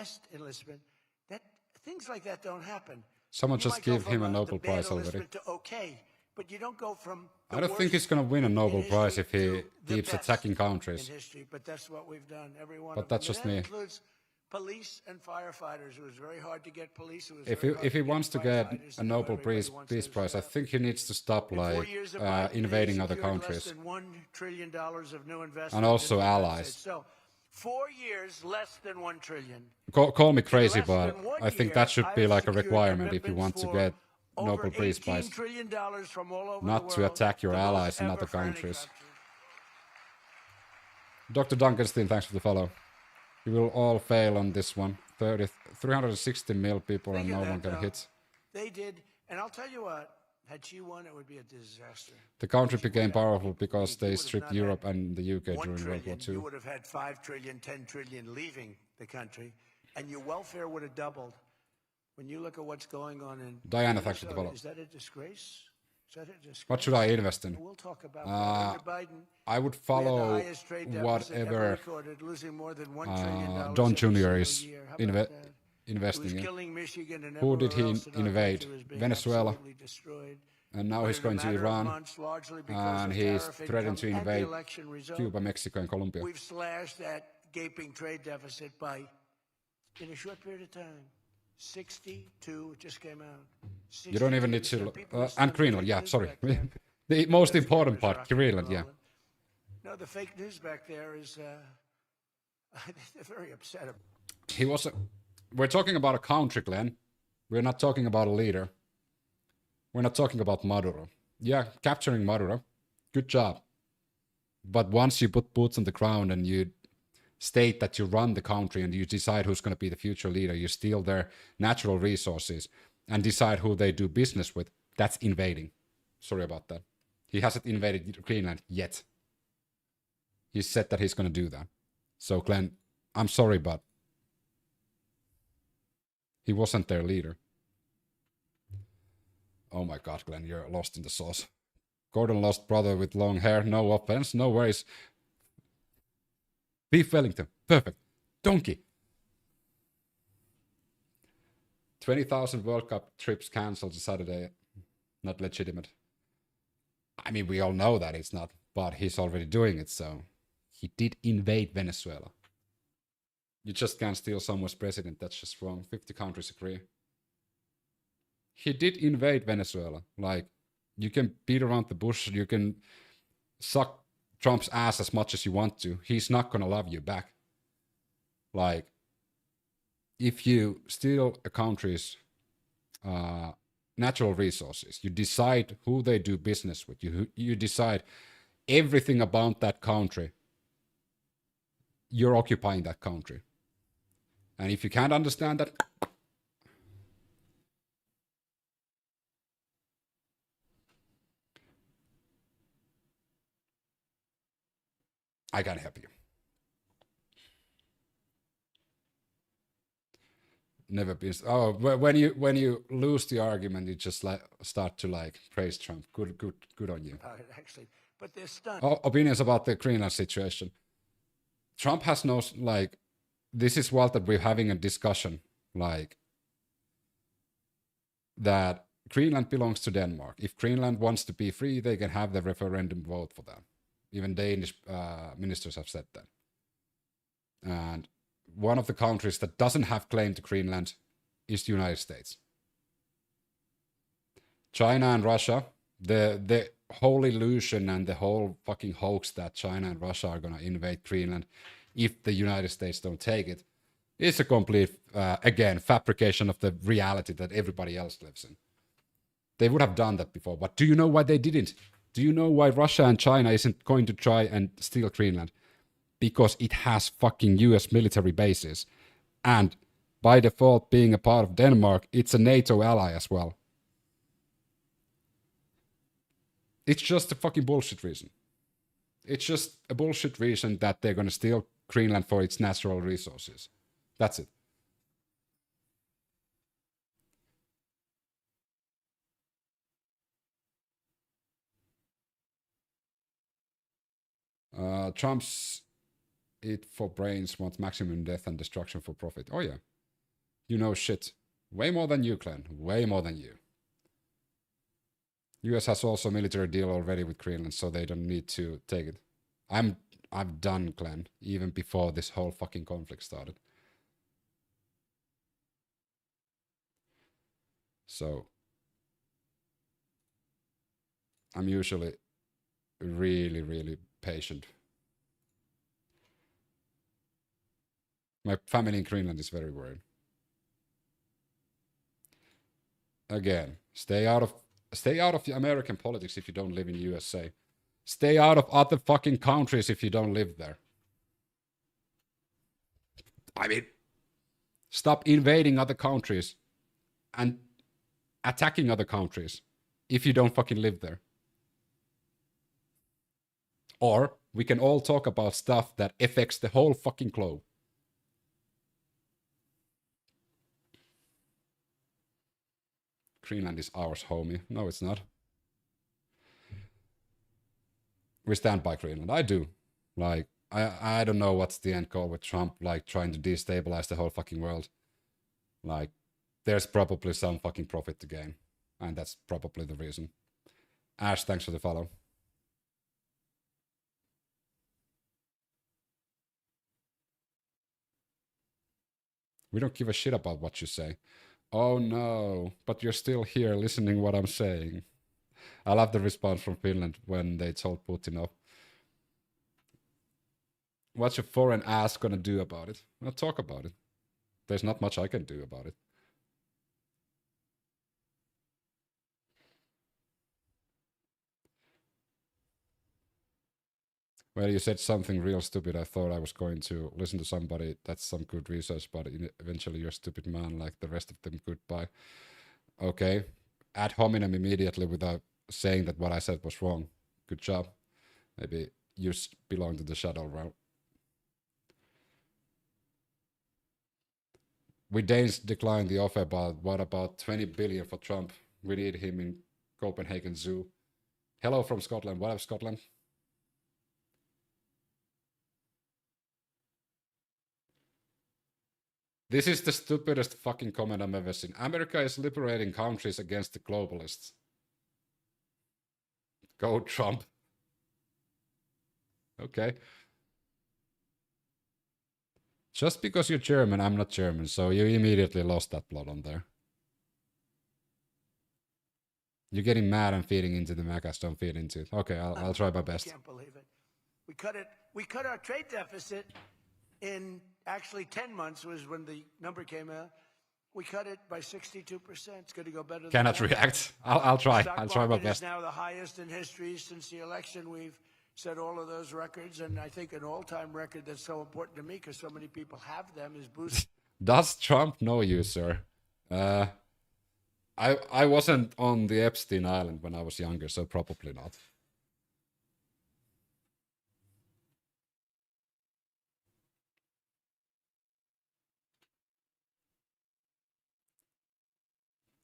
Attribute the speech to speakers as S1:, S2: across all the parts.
S1: best enlistment. That things like that don't happen.
S2: Someone
S1: You
S2: just
S1: might go
S2: give
S1: from
S2: him a Nobel
S1: the bad
S2: Prize already.
S1: enlistment to okay, but you don't go from the
S2: I don't think
S1: worst
S2: he's gonna win a
S1: in
S2: Nobel
S1: history
S2: Prize if he
S1: to the
S2: keeps
S1: best
S2: attacking countries.
S1: in history, but that's what we've done. Every one
S2: But
S1: of them.
S2: that's just
S1: And that
S2: me.
S1: includes police and firefighters. It was very hard to get police. It was
S2: If he wants to get a Nobel Peace Prize, I think he needs to stop like invading other countries and also allies.
S1: So 4 years, less than $1 trillion.
S2: Call me crazy, but I think that should be like a requirement if you want to get Nobel Peace Prize, not to attack your allies in other countries. Dr. Duncanstein, thanks for the follow. You will all fail on this one. 360 mil people and no one can hit.
S1: They did, and I'll tell you what, had she won, it would be a disaster.
S2: The country became powerful because they stripped Europe and the UK during World War II.
S1: You would have had 5 trillion, 10 trillion leaving the country, and your welfare would have doubled. When you look at what's going on in
S2: Diana, thanks for the follow.
S1: Is that a disgrace? Is that a disgrace?
S2: What should I invest in?
S1: We'll talk about that. Biden,
S2: I would follow whatever John Jr. is investing in. Who did he invade? Venezuela. And now he's going to Iran. And he's threatened to invade Cuba, Mexico, and Colombia.
S1: We've slashed that gaping trade deficit by, in a short period of time, 62, just came out.
S2: You don't even need to... and Greenland, yeah, sorry. The most important part, Greenland, yeah.
S1: No, the fake news back there is... they're very upset.
S2: He was... We're talking about a country, Glenn. We're not talking about a leader. We're not talking about Maduro. Yeah, capturing Maduro. Good job. But once you put boots on the ground and you state that you run the country and you decide who's going to be the future leader, you steal their natural resources and decide who they do business with, that's invading. Sorry about that. He hasn't invaded Greenland yet. He said that he's going to do that. So, Glenn, I'm sorry, but he wasn't their leader. Oh my God, Glenn, you're lost in the sauce. Gordon lost brother with long hair. No offense, no worries. Beef Wellington, perfect. Donkey. 20,000 World Cup trips cancelled Saturday. Not legitimate. I mean, we all know that it's not, but he's already doing it, so he did invade Venezuela. You just can't steal someone's president, that's just wrong. 50 countries agree. He did invade Venezuela. Like, you can beat around the bush, you can suck Trump's ass as much as you want to. He's not gonna love you back. Like, if you steal a country's natural resources, you decide who they do business with, you decide everything about that country, you're occupying that country. And if you can't understand that, I can't help you. Never been. Oh, when you lose the argument, you just start to praise Trump. Good on you.
S1: Actually, but they're stunned.
S2: Opinions about the Greenland situation. Trump has no This is what that we're having a discussion that Greenland belongs to Denmark. If Greenland wants to be free, they can have the referendum vote for that. Even Danish ministers have said that. And one of the countries that doesn't have claim to Greenland is the United States. China and Russia, the whole illusion and the whole fucking hoax that China and Russia are going to invade Greenland if the United States don't take it, is a complete, again, fabrication of the reality that everybody else lives in. They would have done that before, but do you know why they didn't? Do you know why Russia and China isn't going to try and steal Greenland? Because it has fucking US military bases. And by default, being a part of Denmark, it's a NATO ally as well. It's just a fucking bullshit reason. It's just a bullshit reason that they're going to steal Greenland for its natural resources. That's it. Trump's it for brains wants maximum death and destruction for profit. Oh yeah, You know shit. Way more than you, Glenn. Way more than you. US has also a military deal already with Greenland, so they don't need to take it. I've done, Glenn, even before this whole fucking conflict started. So I'm usually really, really patient. My family in Greenland is very worried. Again, stay out of the American politics if you don't live in USA. Stay out of other fucking countries if you don't live there. I mean, stop invading other countries and attacking other countries if you don't fucking live there. Or we can all talk about stuff that affects the whole fucking globe. Greenland is ours, homie. No, it's not. We stand by Greenland. I do. Like, I don't know what's the end goal with Trump, like, trying to destabilize the whole fucking world. Like, there's probably some fucking profit to gain. And that's probably the reason. Ash, thanks for the follow. We don't give a shit about what you say. Oh no, but you're still here listening what I'm saying. I love the response from Finland when they told Putin off. What's your foreign ass gonna do about it? Well, talk about it. There's not much I can do about it. Well, you said something real stupid. I thought I was going to listen to somebody. That's some good research, but eventually you're a stupid man like the rest of them. Goodbye. Okay. Ad hominem immediately without saying that what I said was wrong. Good job. Maybe you belong to the shadow realm. We Danes declined the offer, but what about 20 billion for Trump? We need him in Copenhagen Zoo. Hello from Scotland. What up, Scotland? This is the stupidest fucking comment I've ever seen. America is liberating countries against the globalists. Go Trump. Okay. Just because you're German, I'm not German, so you immediately lost that plot on there. You're getting mad and feeding into the MAGAs, don't feed into it. Okay, I'll try my best.
S1: I can't believe it. We cut our trade deficit in actually 10 months was when the number came out. We cut it by 62%. It's going to go better than
S2: Cannot
S1: that.
S2: react. I'll try. I'll try my
S1: Stock market
S2: best.
S1: is now the highest in history since the election. We've set all of those records, and I think an all-time record that's so important to me because so many people have them is boosting.
S2: Does Trump know you, sir? I wasn't on the Epstein Island when I was younger, so probably not.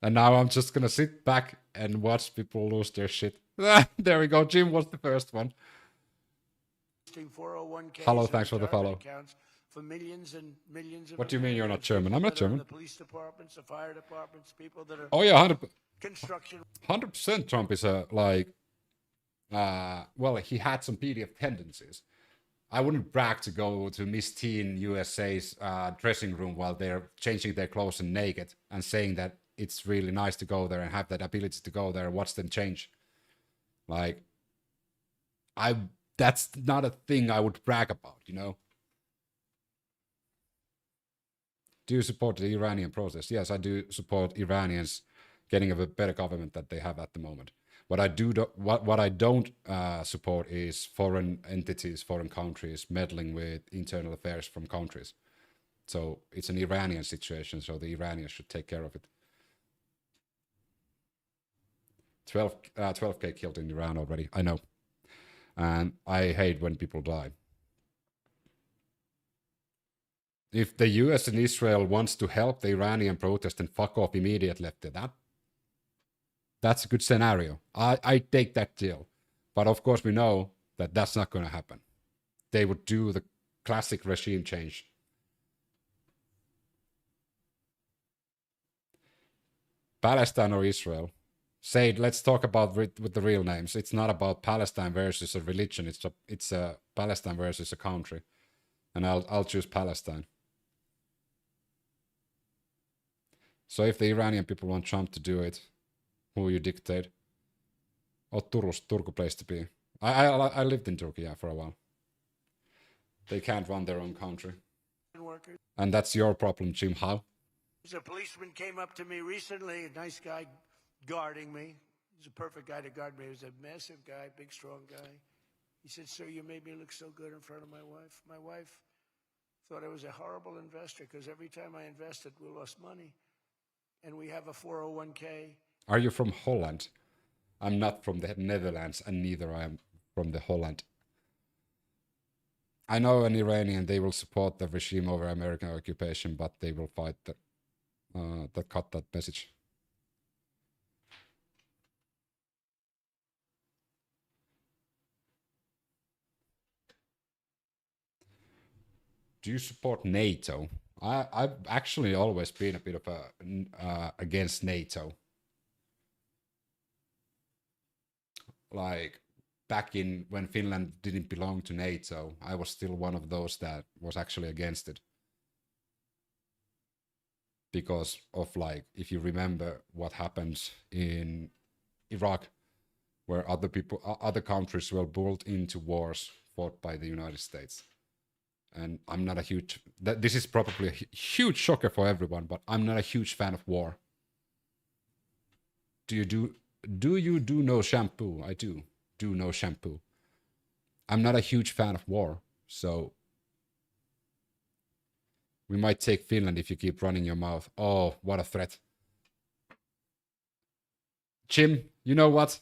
S2: And now I'm just gonna sit back and watch people lose their shit. There we go. Jim was the first one.
S1: 401k
S2: Hello, thanks for the follow.
S1: For millions and millions of
S2: What do you mean you're not German? I'm not German.
S1: The police departments, the fire departments, people that are
S2: Oh yeah,
S1: construction.
S2: 100% Trump is a like. Well, he had some PDF tendencies. I wouldn't brag to go to Miss Teen USA's dressing room while they're changing their clothes and naked and saying that it's really nice to go there and have that ability to go there and watch them change. Like, that's not a thing I would brag about, you know? Do you support the Iranian process? Yes, I do support Iranians getting a better government that they have at the moment. What I don't support is foreign entities, foreign countries meddling with internal affairs from countries. So it's an Iranian situation, so the Iranians should take care of it. 12K killed in Iran already, I know. And I hate when people die. If the US and Israel wants to help the Iranian protest, then fuck off immediately after that. That's a good scenario. I take that deal. But of course we know that that's not going to happen. They would do the classic regime change. Palestine or Israel? Say, let's talk about with the real names. It's not about Palestine versus a religion. It's a Palestine versus a country, and I'll choose Palestine. So if the Iranian people want Trump to do it, who you dictate? Oh, Turku place to be. I lived in Turkey, yeah, for a while. They can't run their own country.
S1: Workers.
S2: And that's your problem, Jim. How?
S1: A policeman came up to me recently, a nice guy guarding me. He's a perfect guy to guard me. He was a massive guy, big, strong guy. He said, "Sir, you made me look so good in front of my wife. My wife thought I was a horrible investor because every time I invested, we lost money. And we have a 401k."
S2: Are you from Holland? I'm not from the Netherlands, and neither I am from the Holland. I know an Iranian, they will support the regime over American occupation, but they will fight that cut that message. Do you support NATO? I've actually always been a bit of a against NATO. Like back in when Finland didn't belong to NATO, I was still one of those that was actually against it. Because of, like, if you remember what happened in Iraq, where other countries were pulled into wars fought by the United States. And I'm not a huge, this is probably a huge shocker for everyone, but I'm not a huge fan of war. Do you do no shampoo? I do no shampoo. I'm not a huge fan of war, so we might take Finland if you keep running your mouth. Oh, what a threat. Jim, you know what?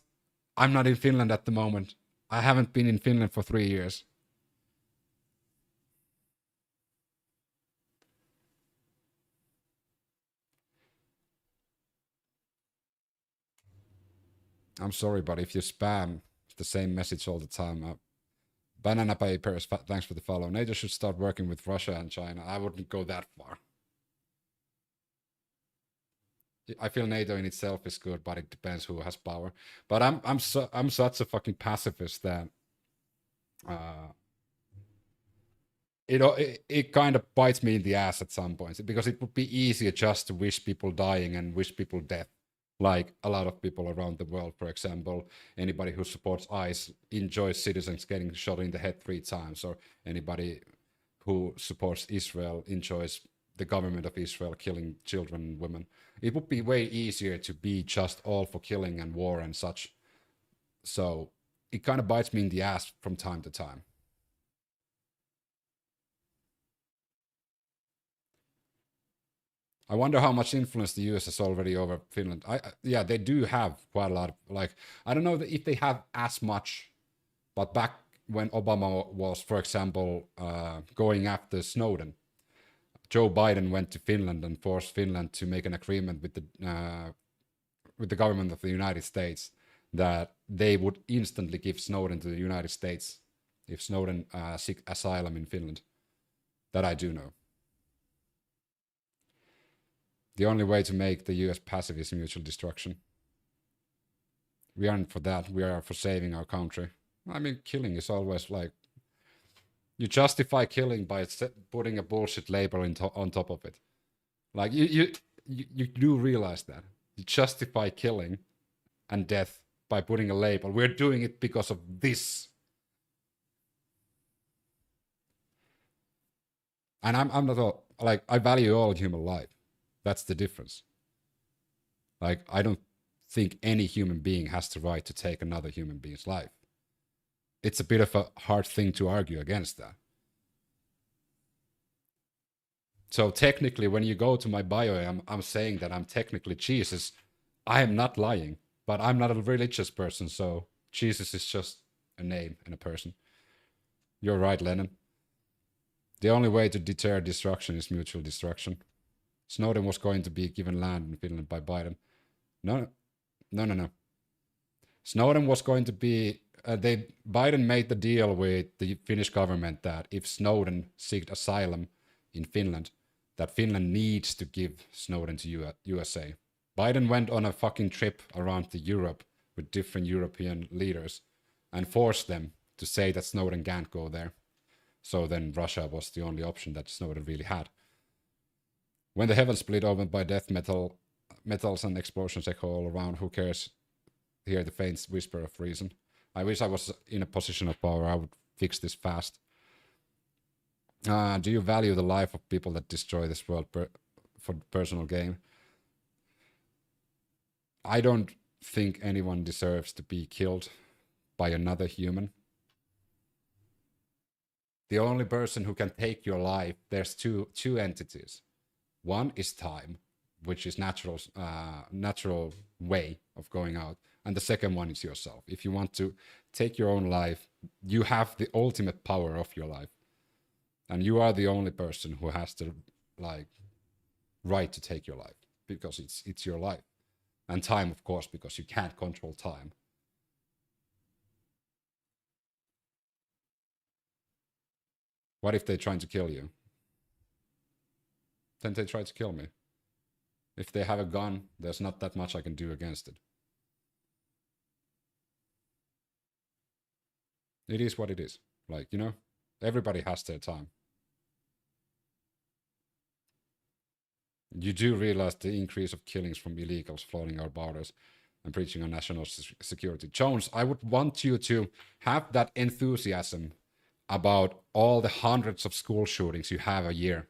S2: I'm not in Finland at the moment. I haven't been in Finland for 3 years. I'm sorry, but if you spam the same message all the time, Banana Papers, thanks for the follow. NATO should start working with Russia and China. I wouldn't go that far. I feel NATO in itself is good, but it depends who has power. But I'm such a fucking pacifist that it kind of bites me in the ass at some points, because it would be easier just to wish people dying and wish people death. Like a lot of people around the world, for example, anybody who supports ICE enjoys citizens getting shot in the head 3 times, or anybody who supports Israel enjoys the government of Israel killing children and women. It would be way easier to be just all for killing and war and such. So it kind of bites me in the ass from time to time. I wonder how much influence the US has already over Finland. Yeah, they do have quite a lot of, like, I don't know if they have as much, but back when Obama was, for example, going after Snowden, Joe Biden went to Finland and forced Finland to make an agreement with the government of the United States that they would instantly give Snowden to the United States if Snowden seek asylum in Finland. That I do know. The only way to make the US passive is mutual destruction. We aren't for that. We are for saving our country. I mean, killing is always like, you justify killing by putting a bullshit label on top of it. Like, you do realize that. You justify killing and death by putting a label. We're doing it because of this. And I'm not all, like, I value all human life. That's the difference. Like, I don't think any human being has the right to take another human being's life. It's a bit of a hard thing to argue against that. So technically, when you go to my bio, I'm saying that I'm technically Jesus. I am not lying, but I'm not a religious person, so Jesus is just a name and a person. You're right, Lennon. The only way to deter destruction is mutual destruction. Snowden was going to be given land in Finland by Biden. No. Snowden was going to be, Biden made the deal with the Finnish government that if Snowden seeked asylum in Finland, that Finland needs to give Snowden to USA. Biden went on a fucking trip around the Europe with different European leaders and forced them to say that Snowden can't go there. So then Russia was the only option that Snowden really had. When the heavens split open by death metals and explosions echo all around, who cares? Hear the faint whisper of reason. I wish I was in a position of power. I would fix this fast. Do you value the life of people that destroy this world for personal gain? I don't think anyone deserves to be killed by another human. The only person who can take your life, there's two entities. One is time, which is natural way of going out. And the second one is yourself. If you want to take your own life, you have the ultimate power of your life. And you are the only person who has the right to take your life, because it's your life. And time, of course, because you can't control time. What if they're trying to kill you? Then they try to kill me. If they have a gun, there's not that much I can do against it. It is what it is. Everybody has their time. You do realize the increase of killings from illegals flooding our borders and breaching our national security. Jones, I would want you to have that enthusiasm about all the hundreds of school shootings you have a year.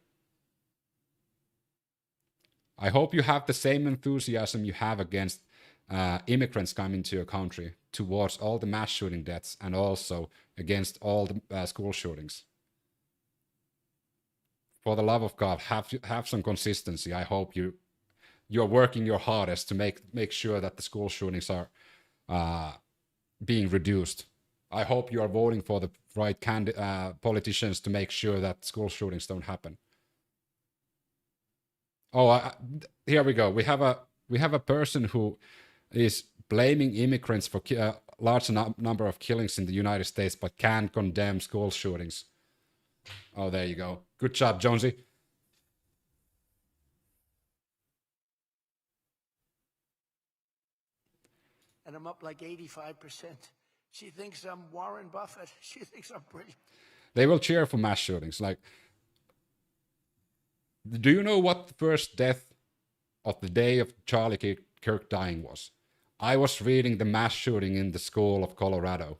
S2: I hope you have the same enthusiasm you have against immigrants coming to your country, towards all the mass shooting deaths, and also against all the school shootings. For the love of God, have some consistency. I hope you're working your hardest to make sure that the school shootings are being reduced. I hope you are voting for the right politicians to make sure that school shootings don't happen. Oh, here we go. We have a person who is blaming immigrants for a large number of killings in the United States, but can't condemn school shootings. Oh, there you go. Good job, Jonesy.
S1: And I'm up like 85%. She thinks I'm Warren Buffett. She thinks I'm brilliant.
S2: They will cheer for mass shootings. Do you know what the first death of the day of Charlie Kirk dying was? I was reading the mass shooting in the school of Colorado.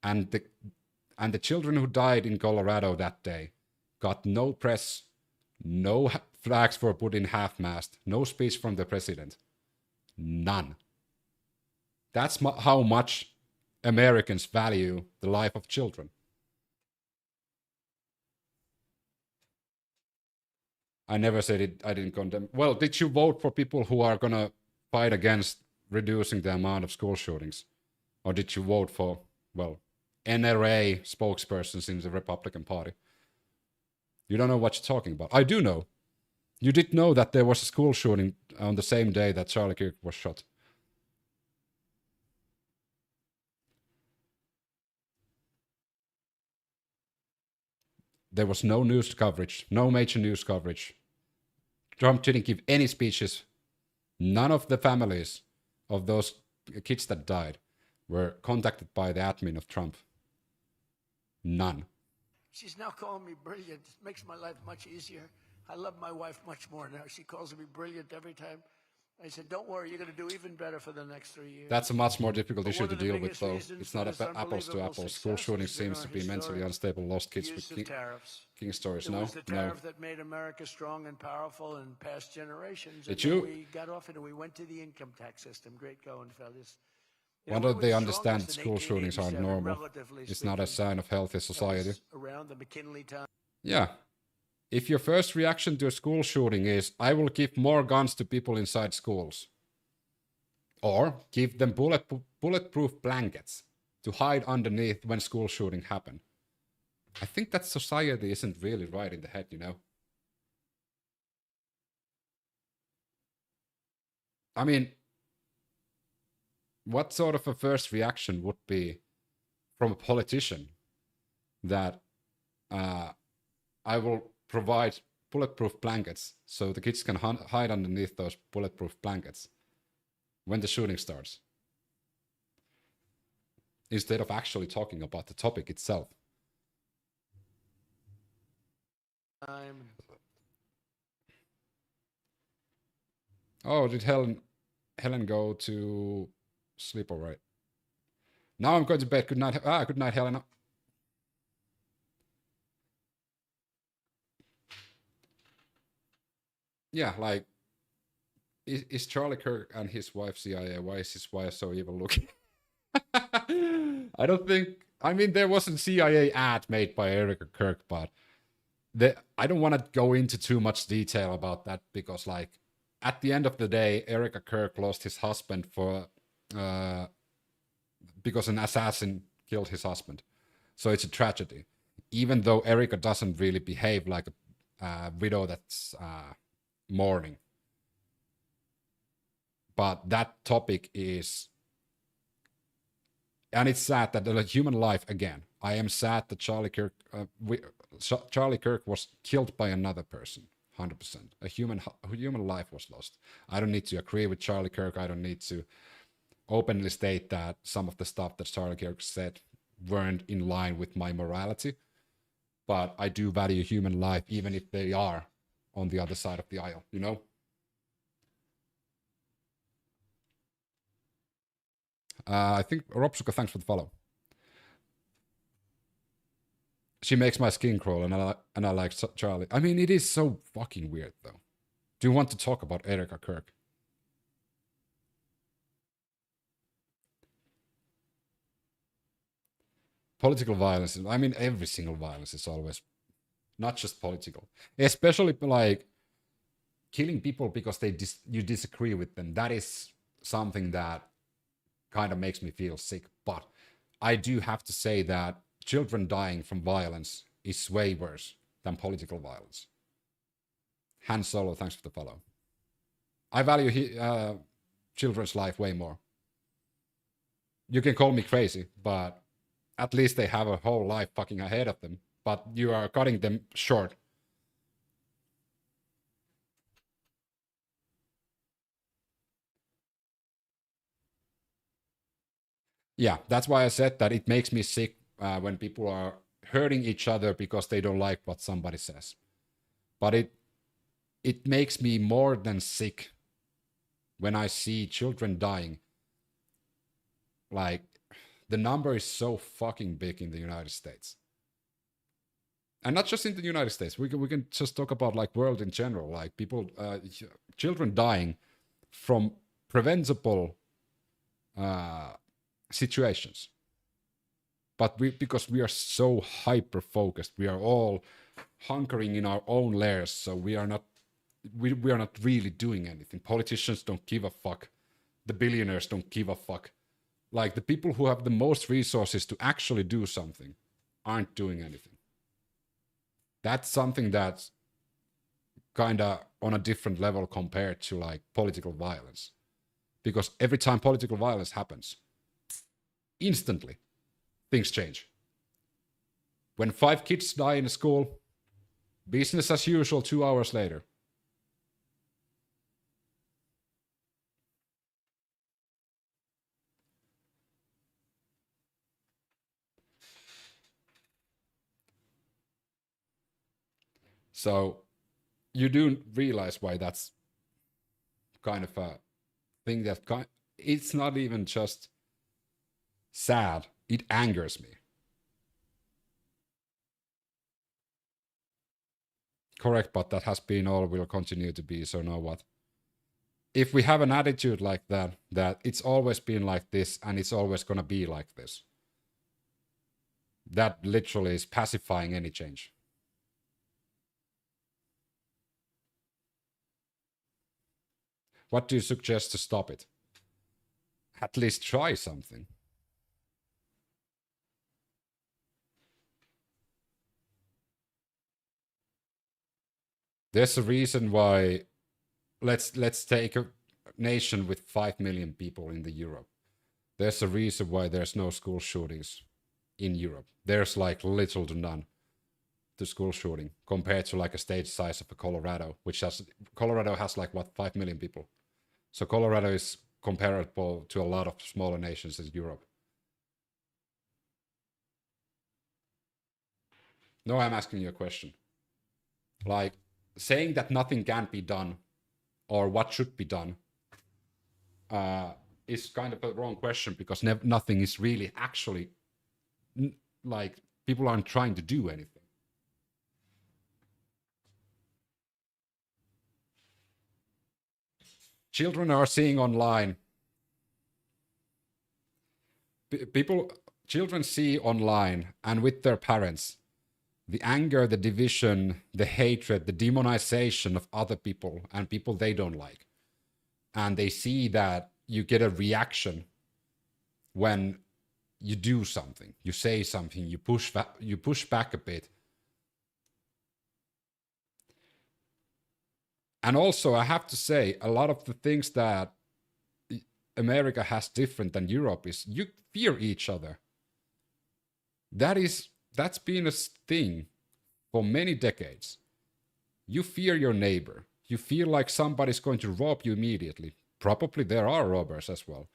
S2: And the children who died in Colorado that day got no press, no flags for put in half-mast, no speech from the president. None. That's how much Americans value the life of children. I never said it. I didn't condemn. Well, did you vote for people who are going to fight against reducing the amount of school shootings? Or did you vote for, NRA spokespersons in the Republican Party? You don't know what you're talking about. I do know. You did know that there was a school shooting on the same day that Charlie Kirk was shot. There was no news coverage, no major news coverage. Trump didn't give any speeches. None of the families of those kids that died were contacted by the admin of Trump. None.
S1: She's now calling me brilliant. It makes my life much easier. I love my wife much more now. She calls me brilliant every time. I said, don't worry, you're going to do even better for the next 3 years.
S2: That's a much more difficult issue to deal with, though. It's not apples to apples. School shooting seems to be mentally unstable, lost kids with king stories. No,
S1: it was the tariff that made America strong and powerful in past generations.
S2: Did you?
S1: We got off it and we went to the income tax system. Great going, fellas.
S2: Why don't they understand that school shootings aren't normal? It's not a sign of healthy society.
S1: Around the McKinley time.
S2: Yeah. If your first reaction to a school shooting is, I will give more guns to people inside schools, or give them bulletproof blankets to hide underneath when school shooting happen, I think that society isn't really right in the head, you know? I mean, what sort of a first reaction would be from a politician that I will provide bulletproof blankets so the kids can hide underneath those bulletproof blankets when the shooting starts, instead of actually talking about the topic itself. Oh, did Helen go to sleep already? Now I'm going to bed. Good night. Good night, Helen. Yeah, like, is Charlie Kirk and his wife CIA? Why is his wife so evil looking? I don't think. I mean, there was a CIA ad made by Erica Kirk, but I don't want to go into too much detail about that because, like, at the end of the day, Erica Kirk lost his husband because an assassin killed his husband. So it's a tragedy. Even though Erica doesn't really behave like a widow that's mourning. But that topic is, and it's sad that the human life, again, I am sad that Charlie Kirk was killed by another person, 100%. A human life was lost. I don't need to agree with Charlie Kirk. I don't need to openly state that some of the stuff that Charlie Kirk said weren't in line with my morality. But I do value human life, even if they are on the other side of the aisle, you know? I think Ropsuka, thanks for the follow. She makes my skin crawl, and I like Charlie. I mean, it is so fucking weird, though. Do you want to talk about Erica Kirk? Political violence. I mean, every single violence is always not just political, especially like killing people because you disagree with them. That is something that kind of makes me feel sick. But I do have to say that children dying from violence is way worse than political violence. Han Solo, thanks for the follow. I value children's life way more. You can call me crazy, but at least they have a whole life fucking ahead of them. But you are cutting them short. Yeah, that's why I said that it makes me sick when people are hurting each other because they don't like what somebody says. But it makes me more than sick when I see children dying. Like, the number is so fucking big in the United States. And not just in the United States. We can just talk about like world in general. Like people, children dying from preventable situations. But because we are so hyper focused, we are all hunkering in our own layers. So we are not really doing anything. Politicians don't give a fuck. The billionaires don't give a fuck. Like the people who have the most resources to actually do something aren't doing anything. That's something that's kind of on a different level compared to like political violence. Because every time political violence happens, instantly, things change. When 5 kids die in a school, business as usual 2 hours later. So you do realize why that's kind of a thing that it's not even just sad, it angers me. Correct, but that has been all, will continue to be, so now what? If we have an attitude like that it's always been like this and it's always gonna be like this, that literally is pacifying any change. What do you suggest to stop it? At least try something. There's a reason why, let's take a nation with 5 million people in the Europe. There's a reason why there's no school shootings in Europe. There's like little to none. to school shooting compared to like a state size of a Colorado, Colorado has like what, 5 million people. So Colorado is comparable to a lot of smaller nations in Europe. No, I'm asking you a question. Like, saying that nothing can be done or what should be done is kind of a wrong question, because nothing is really actually, like, people aren't trying to do anything. Children are seeing online. Children see online and with their parents the anger, the division, the hatred, the demonization of other people and people they don't like. And they see that you get a reaction when you do something, you say something, you push back a bit. And also, I have to say, a lot of the things that America has different than Europe is you fear each other. That's been a thing for many decades. You fear your neighbor. You feel like somebody's going to rob you immediately. Probably there are robbers as well.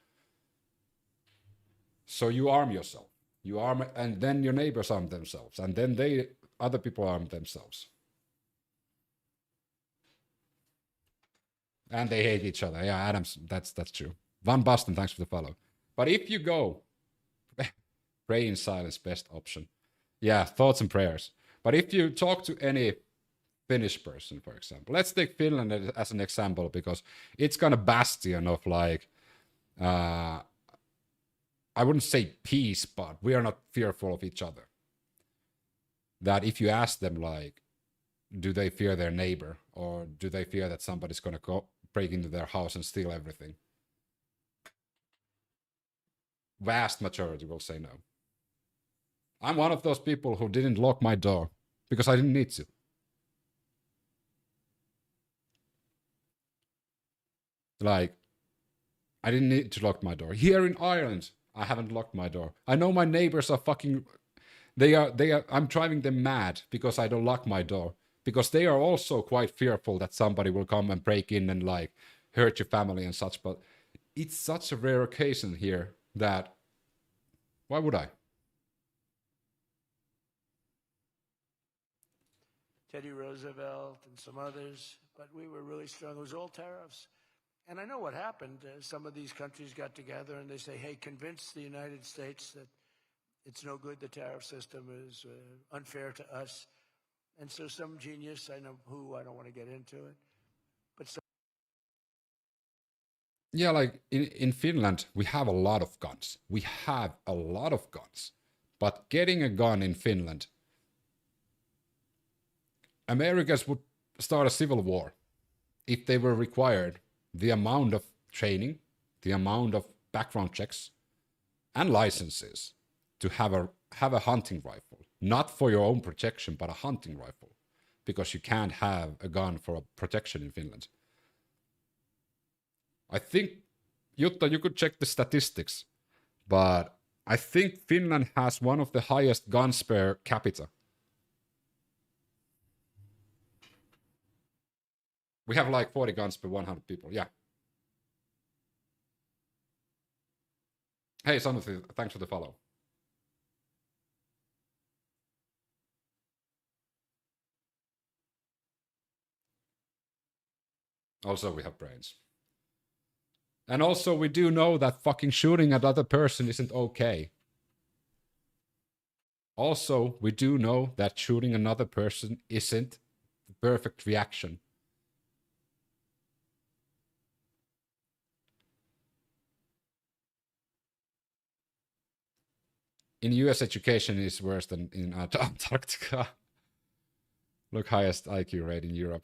S2: So you arm yourself. And then your neighbors arm themselves. And then other people arm themselves. And they hate each other. Yeah, Adams, that's true. Van Basten, thanks for the follow. But if you go, pray in silence, best option. Yeah, thoughts and prayers. But if you talk to any Finnish person, for example, let's take Finland as an example, because it's kind of bastion of like, I wouldn't say peace, but we are not fearful of each other. That if you ask them, like, do they fear their neighbor, or do they fear that somebody's going to break into their house and steal everything? Vast majority will say no. I'm one of those people who didn't lock my door because I didn't need to. Like, I didn't need to lock my door. Here in Ireland, I haven't locked my door. I know my neighbors are fucking... I'm driving them mad because I don't lock my door. Because they are also quite fearful that somebody will come and break in and, like, hurt your family and such. But it's such a rare occasion here that... Why would I?
S1: Teddy Roosevelt and some others, but we were really strong. It was all tariffs. And I know what happened. Some of these countries got together and they say, hey, convince the United States that it's no good, the tariff system is unfair to us. And so some genius, I know who, I don't want to get into it, but some...
S2: Yeah, like in Finland, we have a lot of guns. We have a lot of guns. But getting a gun in Finland, Americans would start a civil war if they were required the amount of training, the amount of background checks and licenses to have a hunting rifle. Not for your own protection, but a hunting rifle. Because you can't have a gun for a protection in Finland. I think, Jutta, you could check the statistics, but I think Finland has one of the highest guns per capita. We have like 40 guns per 100 people, yeah. Hey, Sanuthy, thanks for the follow. Also, we have brains. And also, we do know that fucking shooting at other person isn't okay. Also, we do know that shooting another person isn't the perfect reaction. In US, education is worse than in Antarctica. Look, highest IQ rate in Europe.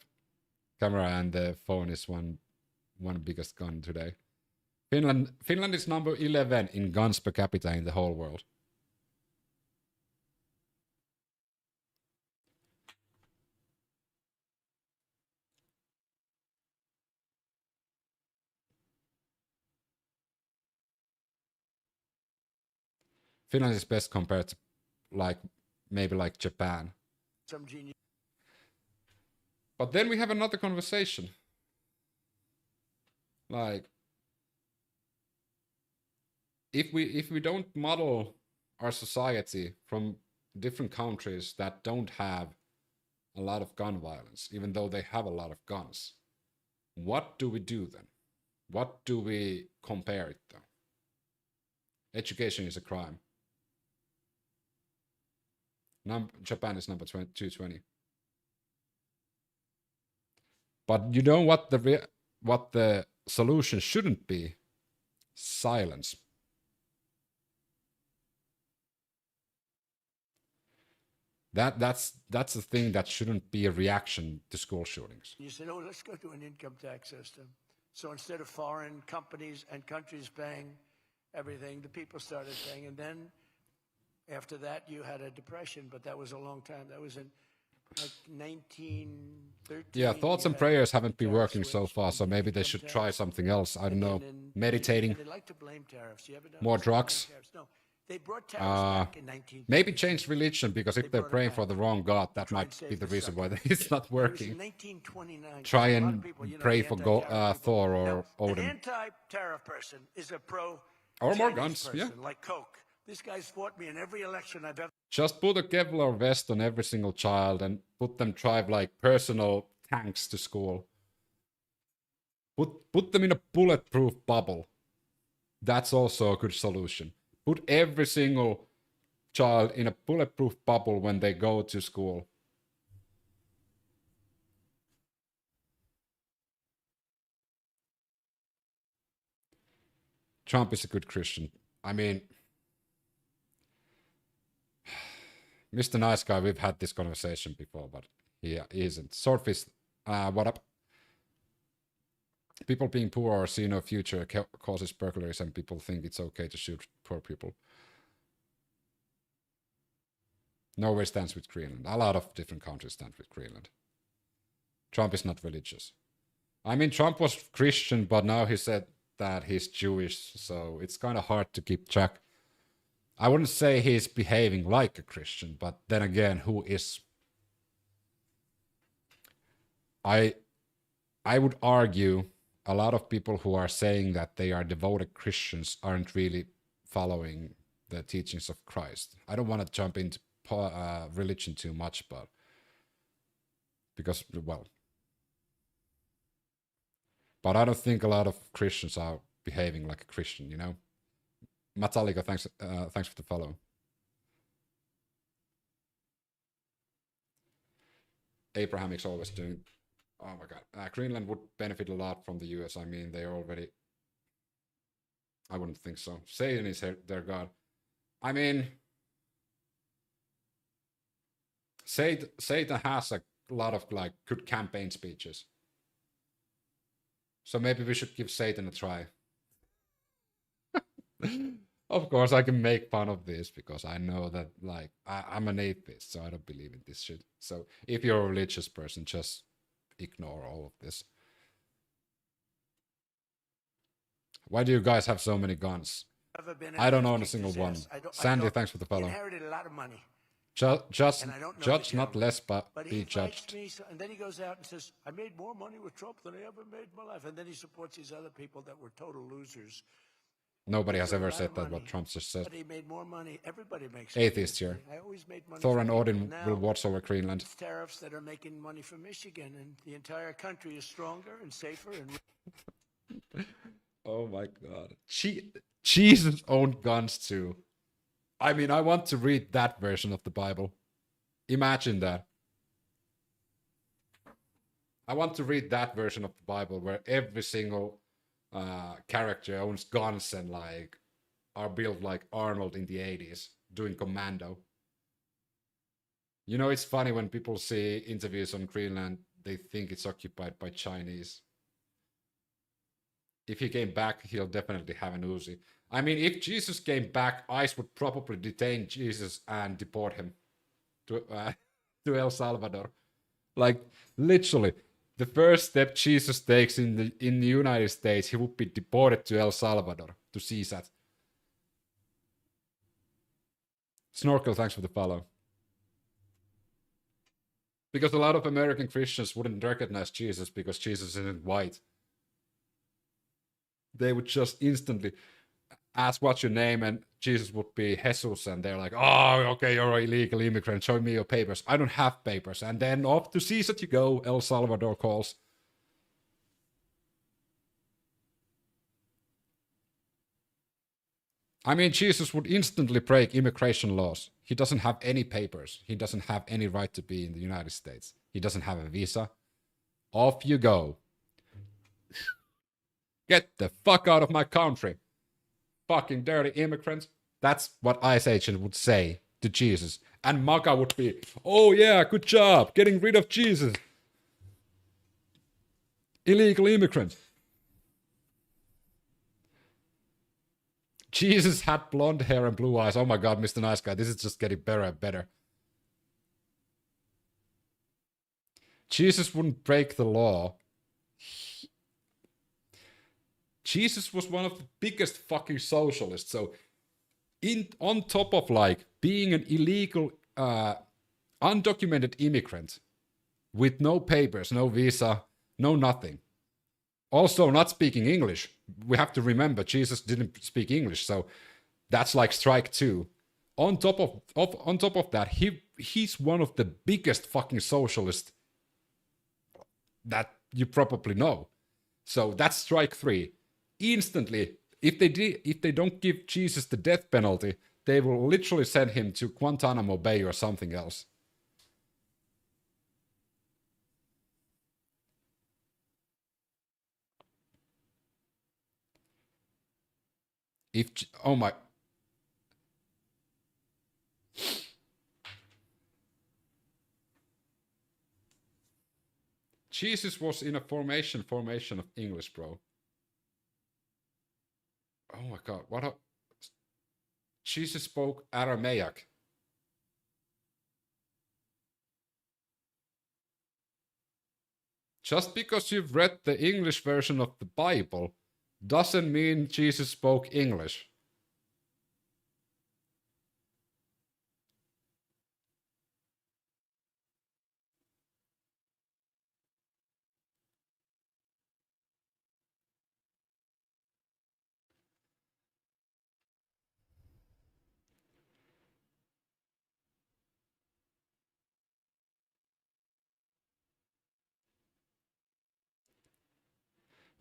S2: Camera and the phone is one biggest gun today. Finland is number 11 in guns per capita in the whole world. Finland is best compared to maybe like Japan.
S1: some genius.
S2: But then we have another conversation. Like, if we don't model our society from different countries that don't have a lot of gun violence, even though they have a lot of guns, what do we do then? What do we compare it to? Education is a crime. Japan is number 220. But you know what the solution shouldn't be? Silence. That's the thing that shouldn't be a reaction to school shootings.
S1: You said, oh, let's go to an income tax system. So instead of foreign companies and countries paying everything, the people started paying. And then after that, you had a depression, but that was a long time. That was in like 1913.
S2: Yeah, thoughts and prayers haven't been working so far, so maybe they should try something else. I don't know, meditating,
S1: they like to blame tariffs. You ever
S2: more drugs.
S1: No, they brought tariffs back in 19.
S2: Maybe change religion, because if they're praying for the wrong God, that might be the reason why it's not working.
S1: 1929.
S2: Try and pray for Thor or Odin.
S1: An anti-tariff person is a pro.
S2: Or more guns,
S1: person,
S2: yeah.
S1: Like Coke. This guy's fought me in every election I've ever.
S2: Just put a Kevlar vest on every single child and put them drive like personal tanks to school. Put them in a bulletproof bubble. That's also a good solution. Put every single child in a bulletproof bubble when they go to school. Trump is a good Christian. I mean, Mr. Nice Guy, we've had this conversation before, but he isn't. Swordfish, what up? People being poor or see no future causes burglaries, and people think it's okay to shoot poor people. Norway stands with Greenland. A lot of different countries stand with Greenland. Trump is not religious. I mean, Trump was Christian, but now he said that he's Jewish, so it's kind of hard to keep track. I wouldn't say he's behaving like a Christian, but then again, who is? I would argue a lot of people who are saying that they are devoted Christians aren't really following the teachings of Christ. I don't want to jump into religion too much, but because, well, but I don't think a lot of Christians are behaving like a Christian, you know? Metallica, thanks for the follow. Abraham is always doing. Oh my God, Greenland would benefit a lot from the US. I mean, they already. I wouldn't think so. Satan is their god. I mean, Satan has a lot of like good campaign speeches. So maybe we should give Satan a try. Of course, I can make fun of this because I know that, like, I'm an atheist, so I don't believe in this shit. So if you're a religious person, just ignore all of this. Why do you guys have so many guns? I don't own a single one. Sandy, thanks for the follow.
S1: Inherited a lot of money.
S2: Judge not less, but be judged.
S1: And then he goes out and says, I made more money with Trump than I ever made in my life. And then he supports these other people that were total losers.
S2: Nobody has ever said that, what Trump just said.
S1: But he made more money. Everybody makes
S2: atheists here.
S1: I always made money.
S2: Thor and Odin will watch over Greenland.
S1: It's tariffs that are making money for Michigan, and the entire country is stronger and safer. And
S2: oh my God. Jesus owned guns too. I mean, I want to read that version of the Bible. Imagine that. I want to read that version of the Bible where every single character owns guns and like are built like Arnold in the 80s doing commando. You know, it's funny when people see interviews on Greenland, they think it's occupied by Chinese. If he came back, he'll definitely have an Uzi. I mean, if Jesus came back, ICE would probably detain Jesus and deport him to El Salvador. Like, literally, the first step Jesus takes in the United States, he would be deported to El Salvador to CSAT. Snorkel, thanks for the follow. Because a lot of American Christians wouldn't recognize Jesus because Jesus isn't white. They would just instantly ask what's your name, and Jesus would be Jesus, and they're like, oh, okay, you're an illegal immigrant, show me your papers. I don't have papers. And then off to Caesar you go, El Salvador calls. I mean, Jesus would instantly break immigration laws. He doesn't have any papers. He doesn't have any right to be in the United States. He doesn't have a visa. Off you go. Get the fuck out of my country. Fucking dirty immigrants. That's what ICE agent would say to Jesus. And MIGA would be, oh yeah, good job, getting rid of Jesus. Illegal immigrants. Jesus had blonde hair and blue eyes. Oh my god, Mr. Nice Guy, this is just getting better and better. Jesus wouldn't break the law. Jesus was one of the biggest fucking socialists. So, on top of like being an illegal, undocumented immigrant with no papers, no visa, no nothing. Also, not speaking English. We have to remember Jesus didn't speak English, so that's like strike two. On top of that, he's one of the biggest fucking socialists that you probably know. So that's strike three. Instantly, if they don't give Jesus the death penalty, they will literally send him to Guantanamo Bay or something else. Oh my. Jesus was in a formation of English, bro. Oh my god, Jesus spoke Aramaic. Just because you've read the English version of the Bible doesn't mean Jesus spoke English.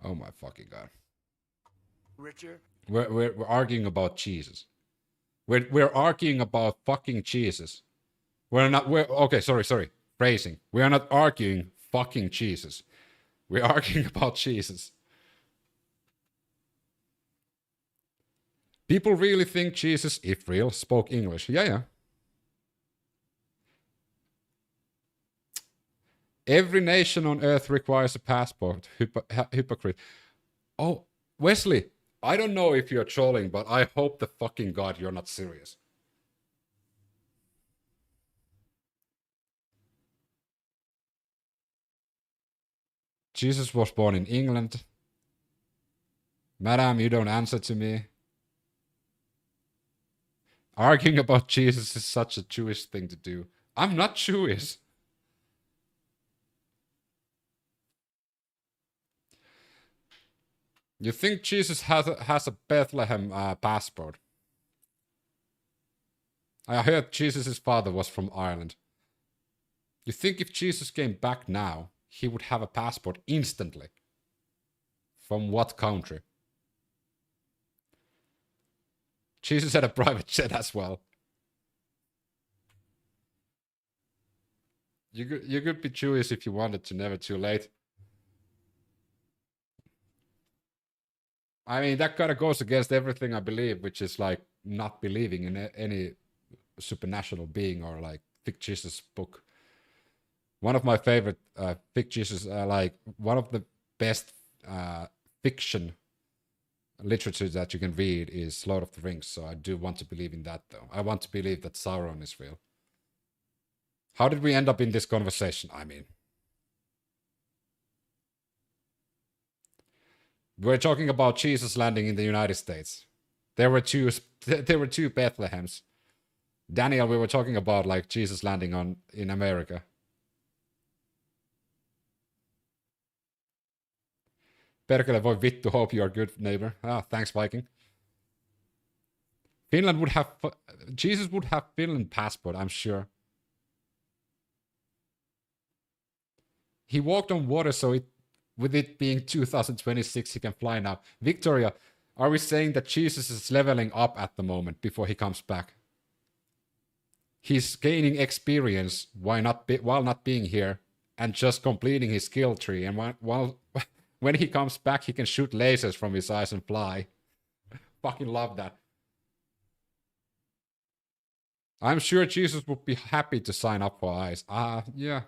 S2: Oh my fucking god.
S1: Richer.
S2: We're arguing about Jesus. We're arguing about fucking Jesus. Okay, sorry. Phrasing. We are not arguing fucking Jesus. We're arguing about Jesus. People really think Jesus, if real, spoke English. Yeah. Every nation on earth requires a passport. Hypocrite. Oh, Wesley, I don't know if you're trolling, but I hope the fucking god you're not serious. Jesus was born in England. Madam, you don't answer to me. Arguing about Jesus is such a Jewish thing to do. I'm not Jewish. You think Jesus has a Bethlehem passport? I heard Jesus' father was from Ireland. You think if Jesus came back now, he would have a passport instantly? From what country? Jesus had a private jet as well. You could be Jewish if you wanted to, never too late. I mean, that kind of goes against everything I believe, which is like not believing in any supernatural being or like Thick Jesus book. One of my favorite Thick Jesus, like one of the best fiction literature that you can read is Lord of the Rings. So I do want to believe in that, though. I want to believe that Sauron is real. How did we end up in this conversation? I mean, we're talking about Jesus landing in the United States. There were two Bethlehems. Daniel, we were talking about like Jesus landing in America. Perkele voi vittu, hope you're good neighbor. Ah, thanks Viking. Finland would have... Jesus would have Finland passport, I'm sure. He walked on water, so with it being 2026, he can fly now. Victoria, are we saying that Jesus is leveling up at the moment before he comes back? He's gaining experience while not being here and just completing his skill tree. And when he comes back, he can shoot lasers from his eyes and fly. Fucking love that. I'm sure Jesus would be happy to sign up for ICE. Yeah.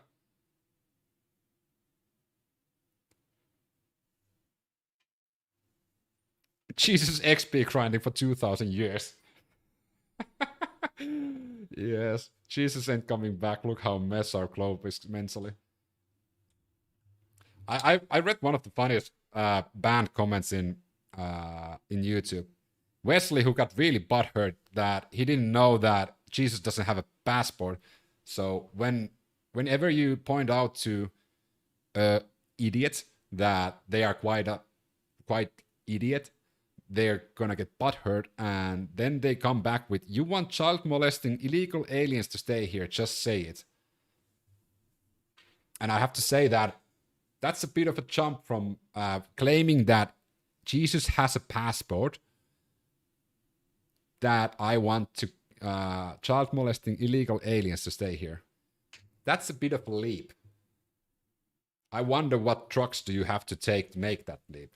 S2: Jesus XP grinding for 2,000 years. Yes, Jesus ain't coming back. Look how mess our globe is mentally. I read one of the funniest banned comments in YouTube. Wesley, who got really butthurt that he didn't know that Jesus doesn't have a passport. So whenever you point out to idiots that they are quite idiot, they're gonna get butthurt, and then they come back with, you want child molesting illegal aliens to stay here, just say it. And I have to say that that's a bit of a jump from claiming that Jesus has a passport, that I want to child molesting illegal aliens to stay here. That's a bit of a leap. I wonder what drugs do you have to take to make that leap.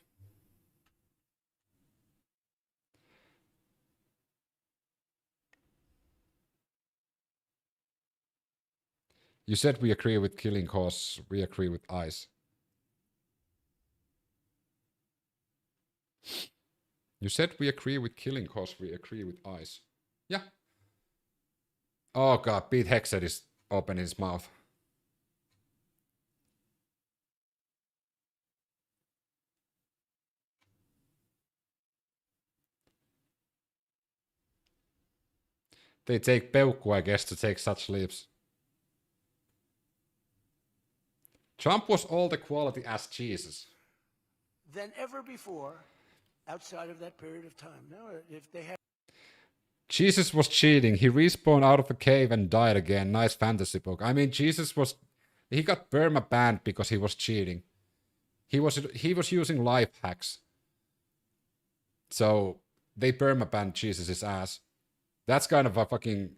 S2: You said we agree with killing cause, we agree with ICE. You said we agree with killing cause, we agree with ICE. Yeah. Oh god, Pete Hexed is opening his mouth. They take peukku, I guess, to take such leaps. Trump was all the quality as Jesus.
S1: Than ever before, outside of that period of time. Now, if they have...
S2: Jesus was cheating. He respawned out of a cave and died again. Nice fantasy book. I mean, Jesus was... He got Burma banned because he was cheating. He was using life hacks. So, they Burma banned Jesus' ass. That's kind of a fucking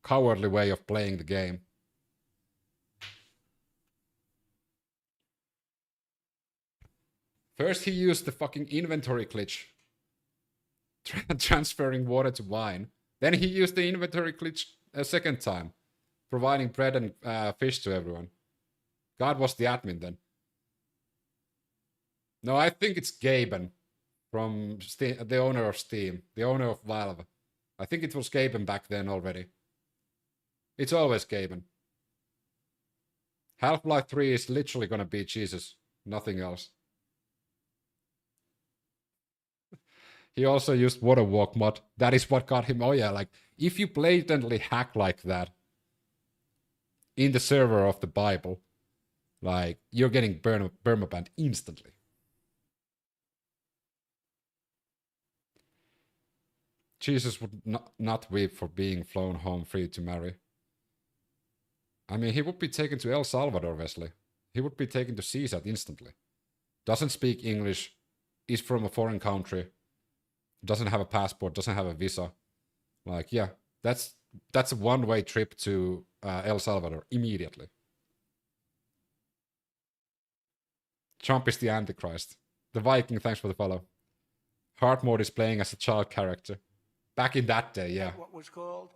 S2: cowardly way of playing the game. First he used the fucking inventory glitch, transferring water to wine. Then he used the inventory glitch a second time, providing bread and fish to everyone. God was the admin then. No, I think it's Gaben from Steam, the owner of Steam, the owner of Valve. I think it was Gaben back then already. It's always Gaben. Half-Life 3 is literally gonna be Jesus, nothing else. He also used water walk mod. That is what got him. Oh yeah, like if you blatantly hack like that in the server of the Bible, like you're getting Burma banned instantly. Jesus would not weep for being flown home free to marry. I mean, he would be taken to El Salvador, Wesley. He would be taken to CSAT instantly. Doesn't speak English, is from a foreign country, doesn't have a passport, doesn't have a visa. Like, yeah, that's a one-way trip to El Salvador immediately. Trump is the Antichrist. The Viking, thanks for the follow. Hard mode is playing as a child character. Back in that day, yeah.
S1: What was called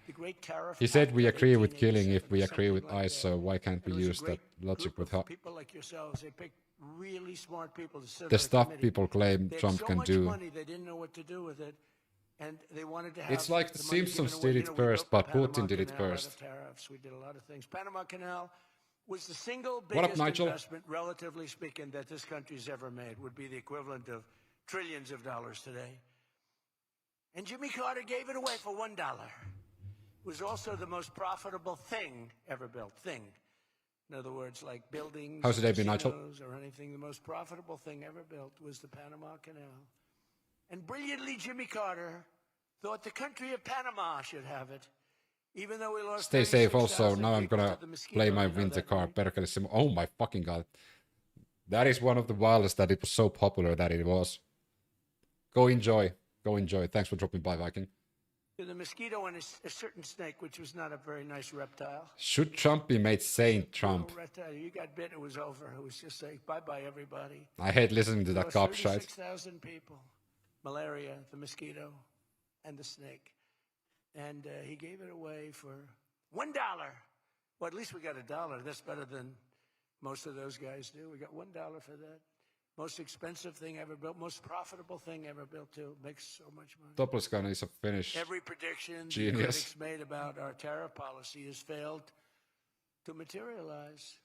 S1: the Great Tariff.
S2: He said we agree with killing if we agree with ICE, so why can't we use that logic with
S1: people like yourselves? They picked really smart people to sit
S2: the
S1: on
S2: stuff
S1: committee.
S2: people claim Trump can do?
S1: Money, they didn't know what to do with it, and they wanted to have.
S2: It's like the
S1: money
S2: Simpsons
S1: given away.
S2: did it first, but Putin did it first.
S1: Tariffs. We did a lot of things. Panama Canal was the single
S2: What up,
S1: biggest
S2: Nigel?
S1: investment, relatively speaking, that this country's ever made. Would be the equivalent of trillions of dollars today. And Jimmy Carter gave it away for $1. It was also the most profitable thing ever built. In other words, like buildings,
S2: How's the day been, Nigel?
S1: casinos, or anything. The most profitable thing ever built was the Panama Canal. And brilliantly, Jimmy Carter thought the country of Panama should have it. Even though we lost
S2: Stay safe also.
S1: 36,000
S2: Now I'm
S1: people
S2: gonna
S1: to the mosquito,
S2: play my
S1: you know
S2: winter
S1: that,
S2: car.
S1: right?
S2: Perkele Sim. Oh my fucking god. That is one of the wildest that it was so popular that it was. Go enjoy. Go enjoy. Thanks for dropping by, Viking.
S1: To the mosquito and a certain snake, which was not a very nice reptile.
S2: Should Trump be made Saint Trump?
S1: Little reptile. You got bit, it was over. It was just like, bye-bye, everybody.
S2: I hate listening to that
S1: Lost
S2: cop shite.
S1: 36,000 people. Malaria, the mosquito, and the snake. And he gave it away for $1. Well, at least we got $1. That's better than most of those guys do. We got $1 for that. Most expensive thing ever built. Most profitable thing ever built, too. Makes so much money.
S2: Toplescan is a Finnish
S1: Every prediction the
S2: genius.
S1: critics made about our tariff policy has failed to materialize.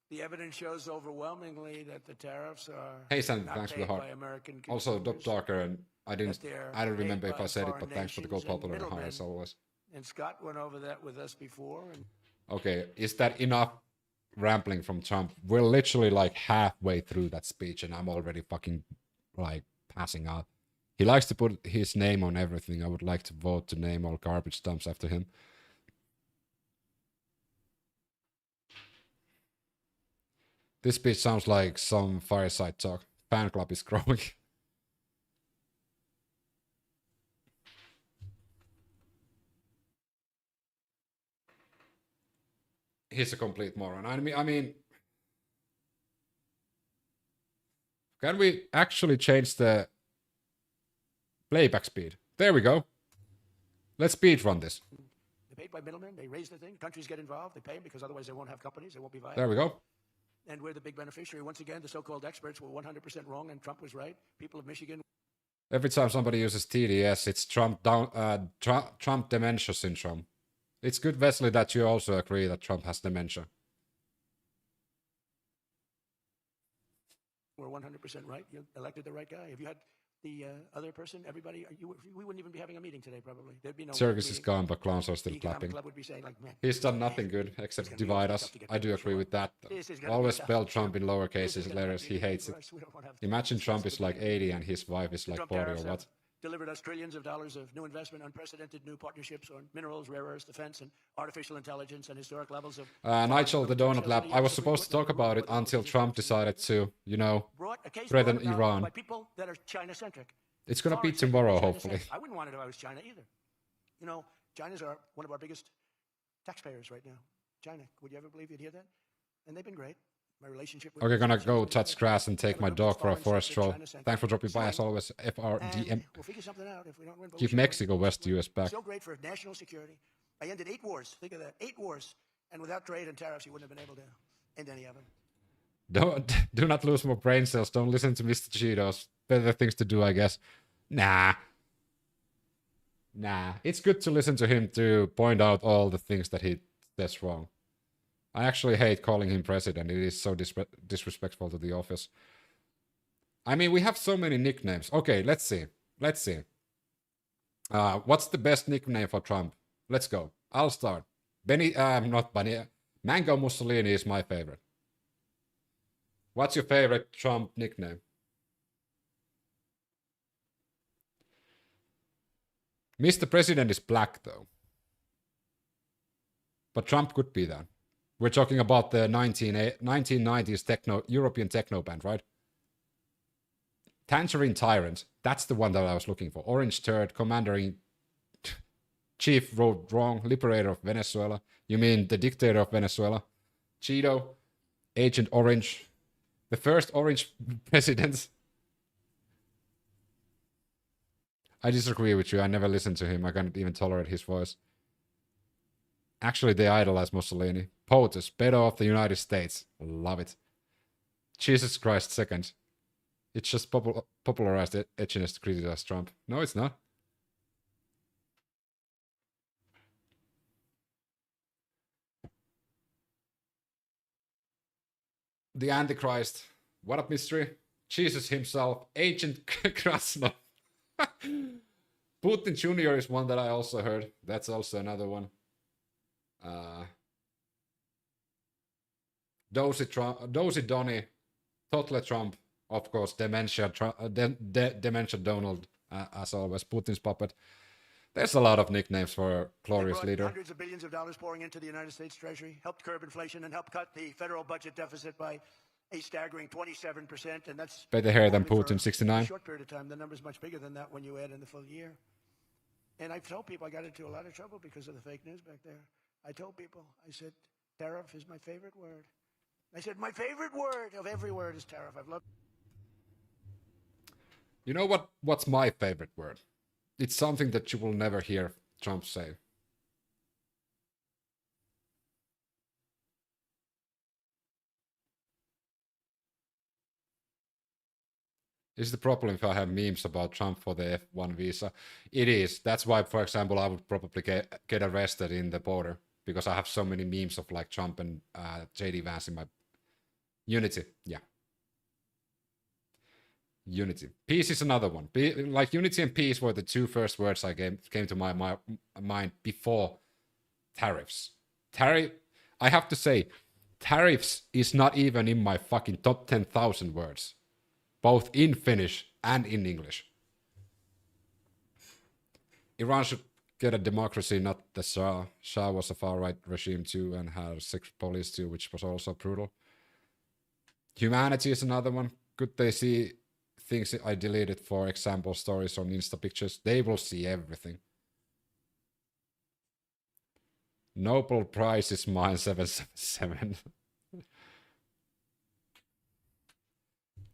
S1: The evidence shows overwhelmingly that the tariffs are
S2: Hey, Sam,
S1: not
S2: thanks for
S1: paid
S2: the heart.
S1: by American
S2: Also,
S1: consumers.
S2: Dub Talker, and I don't
S1: paid
S2: remember if
S1: by
S2: I said it,
S1: foreign
S2: but thanks for the go
S1: nations and
S2: popular and high
S1: middlemen.
S2: as always.
S1: And Scott went over that with us before. And
S2: Okay, is that enough rambling from Trump? We're literally like halfway through that speech and I'm already fucking like passing out. He likes to put his name on everything. I would like to vote to name all garbage dumps after him. This speech sounds like some fireside talk. Fan club is growing. He's a complete moron. I mean, can we actually change the playback speed? There we go. Let's speed run this.
S1: they're paid by middlemen. They raise the thing. Countries get involved. They pay them because otherwise they won't have companies. They won't be viable.
S2: There we go.
S1: And we're the big beneficiary. Once again, the so-called experts were 100% wrong and Trump was right. People of Michigan.
S2: Every time somebody uses TDS, it's Trump dementia syndrome. It's good, Wesley, that you also agree that Trump has dementia.
S1: We're 100% right. You elected the right guy. If you had the other person, everybody, we wouldn't even be having a meeting today, probably. There'd be no
S2: Circus
S1: meeting.
S2: is gone, but clowns are
S1: The
S2: still
S1: economic
S2: clapping.
S1: club would be saying, like, man,
S2: He's done nothing good
S1: it's
S2: except
S1: gonna be
S2: divide
S1: tough
S2: us.
S1: to get
S2: I do
S1: through,
S2: agree
S1: sure.
S2: with that.
S1: This is gonna be
S2: Always
S1: tough,
S2: spell
S1: sure.
S2: Trump in lowercase
S1: This
S2: is
S1: is gonna
S2: hilarious.
S1: be
S2: He hates it.
S1: for us. We don't have
S2: Imagine
S1: this
S2: Trump is like
S1: responsibility.
S2: 80 and his wife is
S1: The
S2: like
S1: Trump
S2: 40 or
S1: tariffs
S2: what?
S1: have delivered us trillions of dollars of new investment, unprecedented new partnerships on minerals, rare earths, defense, and artificial intelligence, and historic levels of
S2: Nigel, the Donut Lab. I was supposed to talk about it until Trump decided to, you know,
S1: brought a case
S2: threaten
S1: brought about
S2: Iran.
S1: by people that are China-centric.
S2: It's gonna be
S1: Foreign-centric,
S2: tomorrow,
S1: China-centric.
S2: hopefully.
S1: I wouldn't want it if I was China either. You know, China's one of our biggest taxpayers right now. China, would you ever believe you'd hear that? And they've been great. My relationship with
S2: Okay, gonna
S1: China's
S2: go
S1: been
S2: touch
S1: great.
S2: grass and take
S1: Have a
S2: my
S1: good
S2: dog for a
S1: foreign
S2: forest
S1: sector,
S2: stroll.
S1: China-centric.
S2: Thanks for dropping by as
S1: Swing.
S2: always. FRDM.
S1: And we'll figure something out if we don't win. but we
S2: Keep
S1: should win.
S2: Mexico West, US back.
S1: So great for national security. I ended 8 wars. Think of that. 8 wars. And without trade and tariffs, you wouldn't have been able to end any of them.
S2: Do not lose more brain cells. Don't listen to Mr. Cheetos. Better things to do, I guess. Nah. It's good to listen to him to point out all the things that he does wrong. I actually hate calling him president. It is so disrespectful to the office. I mean, we have so many nicknames. Okay, let's see. What's the best nickname for Trump? Let's go. I'll start. Not Benny. Mango Mussolini is my favorite. What's your favorite Trump nickname? Mr. President is black, though. But Trump could be that. We're talking about the 1990s European techno band, right? Tangerine Tyrant. That's the one that I was looking for. Orange Turd, Chief Road Wrong, Liberator of Venezuela. You mean the dictator of Venezuela? Cheeto, Agent Orange, the first orange president. I disagree with you. I never listened to him. I can't even tolerate his voice. Actually, they idolize Mussolini. POTUS, Pedo of the United States. Love it. Jesus Christ, second. It's just popularized edginess to criticize Trump. No, it's not. The Antichrist. What a mystery. Jesus himself. Agent Krasnov. Putin Jr. is one that I also heard. That's also another one. Dozy Donny, Toddler Trump, of course, Dementia Donald, as always, Putin's puppet. There's a lot of nicknames for a glorious leader.
S1: Hundreds of billions of dollars pouring into the United States Treasury, helped curb inflation, and helped cut the federal budget deficit by a staggering 27%. And that's
S2: better hair than
S1: only
S2: Putin,
S1: for
S2: 69.
S1: a short period of time. The number's much bigger than that when you add in the full year. And I've told people I got into a lot of trouble because of the fake news back there. I told people, I said, tariff is my favorite word. I said, my favorite word of every word is tariff. I've loved.
S2: You know what's my favorite word? It's something that you will never hear Trump say. Is the problem if I have memes about Trump for the F1 visa? It is. That's why, for example, I would probably get arrested in the border because I have so many memes of like Trump and JD Vance in my Unity. Yeah. Unity. Peace is another one. Like unity and peace were the two first words I came to my mind before tariffs. I have to say, tariffs is not even in my fucking top 10,000 words, both in Finnish and in English. Iran should get a democracy, not the Shah. Shah was a far-right regime too and had a secret police too, which was also brutal. Humanity is another one. Could they see things I deleted, for example, stories on Insta pictures? They will see everything. Nobel Prize is mine, 777.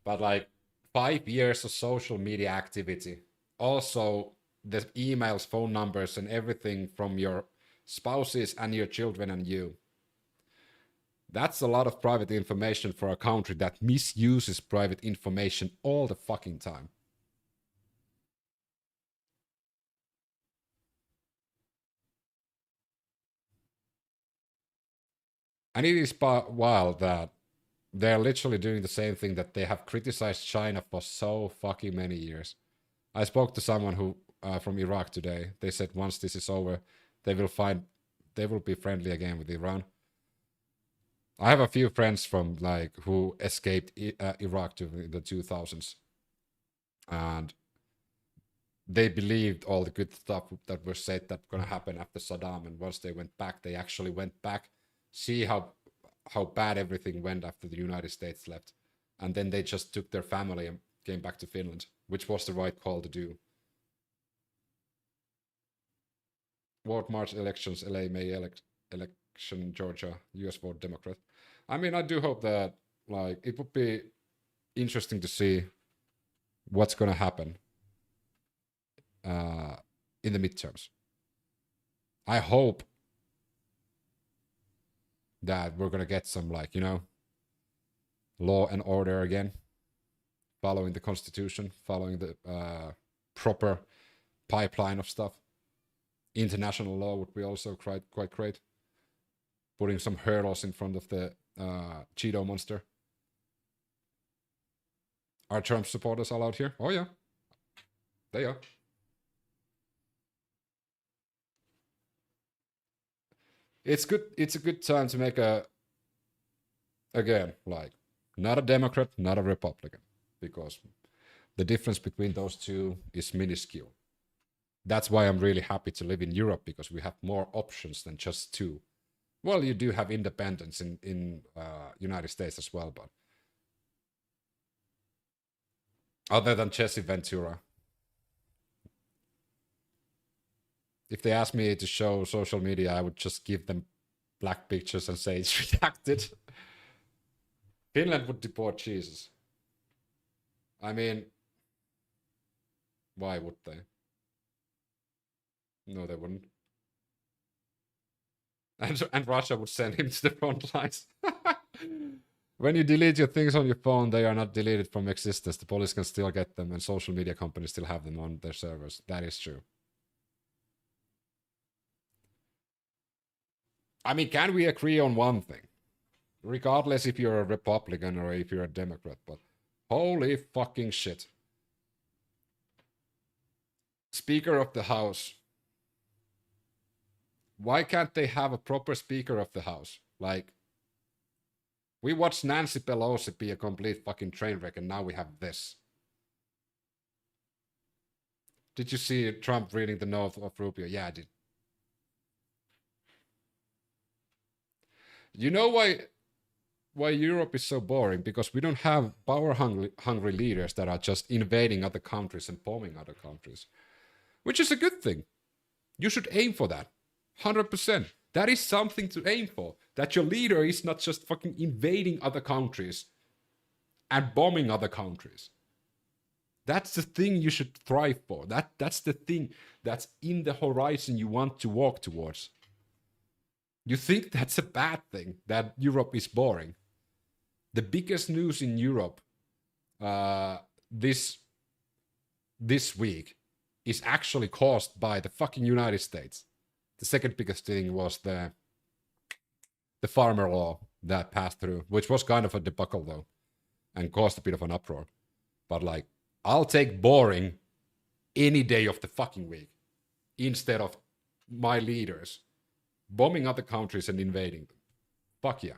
S2: But like 5 years of social media activity. Also the emails, phone numbers, and everything from your spouses and your children and you. That's a lot of private information for a country that misuses private information all the fucking time. And it is wild that they're literally doing the same thing that they have criticized China for so fucking many years. I spoke to someone who from Iraq today. They said once this is over, they will be friendly again with Iran. I have a few friends from like who escaped Iraq during the 2000s, and they believed all the good stuff that was said that gonna happen after Saddam. And once they went back, they actually went back, see how bad everything went after the United States left, and then they just took their family and came back to Finland, which was the right call to do. World March elections, LA May election, Georgia, US vote Democrat. I mean, I do hope that like it would be interesting to see what's gonna happen in the midterms. I hope that we're gonna get some like, you know, law and order again, following the constitution, following the proper pipeline of stuff. International law would be also quite great. Putting some hurdles in front of the Cheeto monster. Are Trump supporters allowed here? Oh yeah, they are. It's good. It's a good time to make again, like, not a Democrat, not a Republican, because the difference between those two is minuscule. That's why I'm really happy to live in Europe, because we have more options than just two. Well, you do have independence in United States as well, but other than Jesse Ventura. If they ask me to show social media, I would just give them black pictures and say it's redacted. Finland would deport Jesus. I mean, why would they? No, they wouldn't. And Russia would send him to the front lines. When you delete your things on your phone, they are not deleted from existence. The police can still get them, and social media companies still have them on their servers. That is true. I mean, can we agree on one thing? Regardless if you're a Republican or if you're a Democrat, but holy fucking shit. Speaker of the House. Why can't they have a proper Speaker of the House? Like, We watched Nancy Pelosi be a complete fucking train wreck, and now we have this. Did you see Trump reading the note of Rubio? Yeah, I did. You know why Europe is so boring? Because we don't have power-hungry leaders that are just invading other countries and bombing other countries. Which is a good thing. You should aim for that. 100%. That is something to aim for. That your leader is not just fucking invading other countries and bombing other countries. That's the thing you should thrive for. That's the thing that's in the horizon you want to walk towards. You think that's a bad thing, that Europe is boring. The biggest news in Europe this week is actually caused by the fucking United States. The second biggest thing was the farmer law that passed through, which was kind of a debacle though, and caused a bit of an uproar. But like, I'll take boring any day of the fucking week instead of my leaders bombing other countries and invading them. Fuck yeah.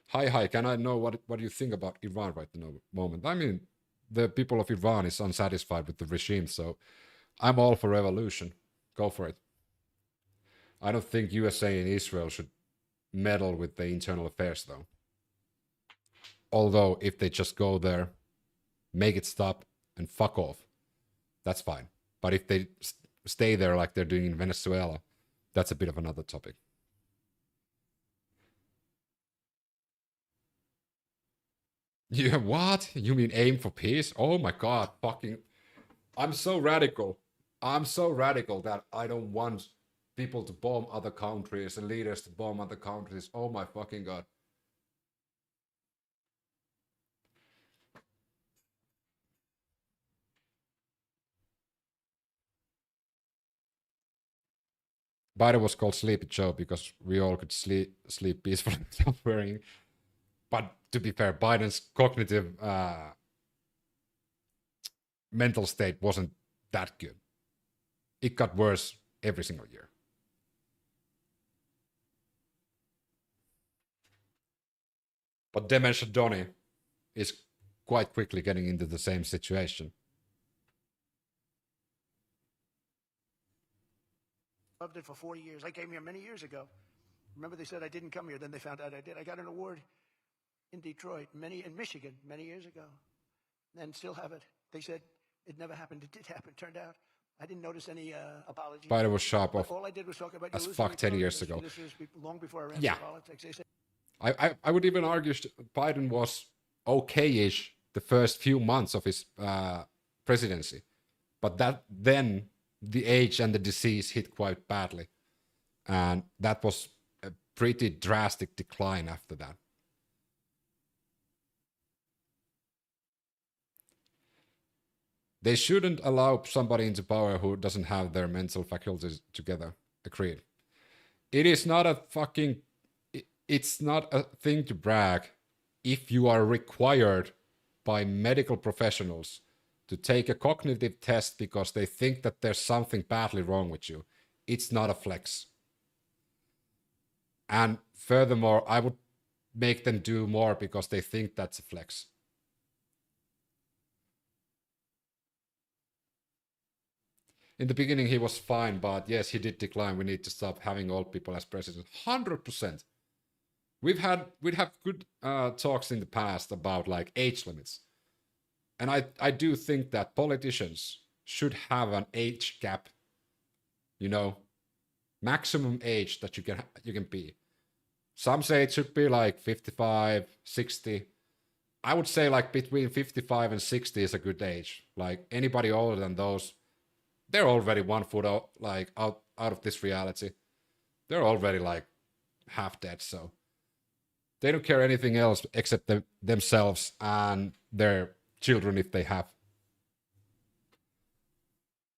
S2: Hi, can I know what you think about Iran right at the moment? I mean, the people of Iran is unsatisfied with the regime, so I'm all for revolution. Go for it. I don't think USA and Israel should meddle with the internal affairs, though. Although, if they just go there, make it stop, and fuck off, that's fine. But if they stay there like they're doing in Venezuela, that's a bit of another topic. Yeah, what? You mean aim for peace? Oh my god, fucking... I'm so radical. I'm so radical that I don't want people to bomb other countries and leaders to bomb other countries. Oh my fucking god. Biden was called Sleepy Joe because we all could sleep peacefully without worrying. But to be fair, Biden's cognitive mental state wasn't that good. It got worse every single year. But Dementia Donny is quite quickly getting into the same situation.
S1: Loved it for 40 years. I came here many years ago. Remember, they said I didn't come here. Then they found out I did. I got an award in Detroit, in Michigan, many years ago, and still have it. They said it never happened. It did happen. Turned out I didn't notice any apology.
S2: Biden was sharp off.
S1: All I did was talk about
S2: as fuck 10 years ago.
S1: This was long before I ran
S2: yeah.
S1: for politics. They said,
S2: I would even argue Biden was okay-ish the first few months of his presidency, but then the age and the disease hit quite badly, and that was a pretty drastic decline after that. They shouldn't allow somebody into power who doesn't have their mental faculties together. Agreed. It is not a fucking... It's not a thing to brag if you are required by medical professionals to take a cognitive test because they think that there's something badly wrong with you. It's not a flex. And furthermore, I would make them do more because they think that's a flex. In the beginning, he was fine, but yes, he did decline. We need to stop having old people as president. 100%. We'd have good talks in the past about like age limits. And I do think that politicians should have an age gap, you know, maximum age that you can be. Some say it should be like 55, 60. I would say like between 55 and 60 is a good age. Like anybody older than those, they're already 1 foot out, like out of this reality. They're already like half dead, so they don't care anything else except themselves and their children if they have.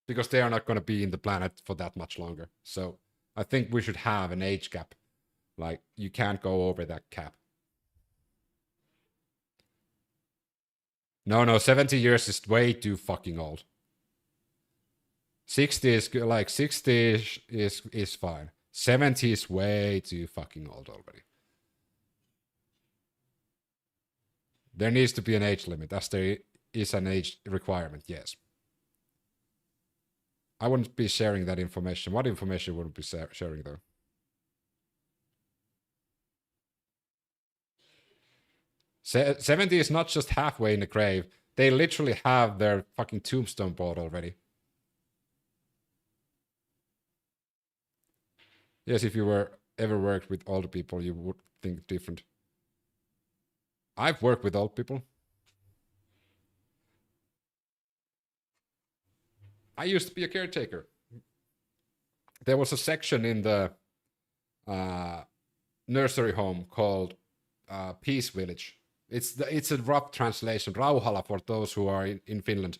S2: Because they are not going to be in the planet for that much longer. So I think we should have an age gap. Like, you can't go over that cap. No, 70 years is way too fucking old. 60 is good, like 60 is fine. 70 is way too fucking old already. There needs to be an age limit, as there is an age requirement, yes. I wouldn't be sharing that information. What information would be sharing though? Se 70 is not just halfway in the grave. They literally have their fucking tombstone board already. Yes, if you were ever worked with older people, you would think different. I've worked with old people. I used to be a caretaker. There was a section in the nursery home called Peace Village. It's a rough translation, Rauhala, for those who are in Finland.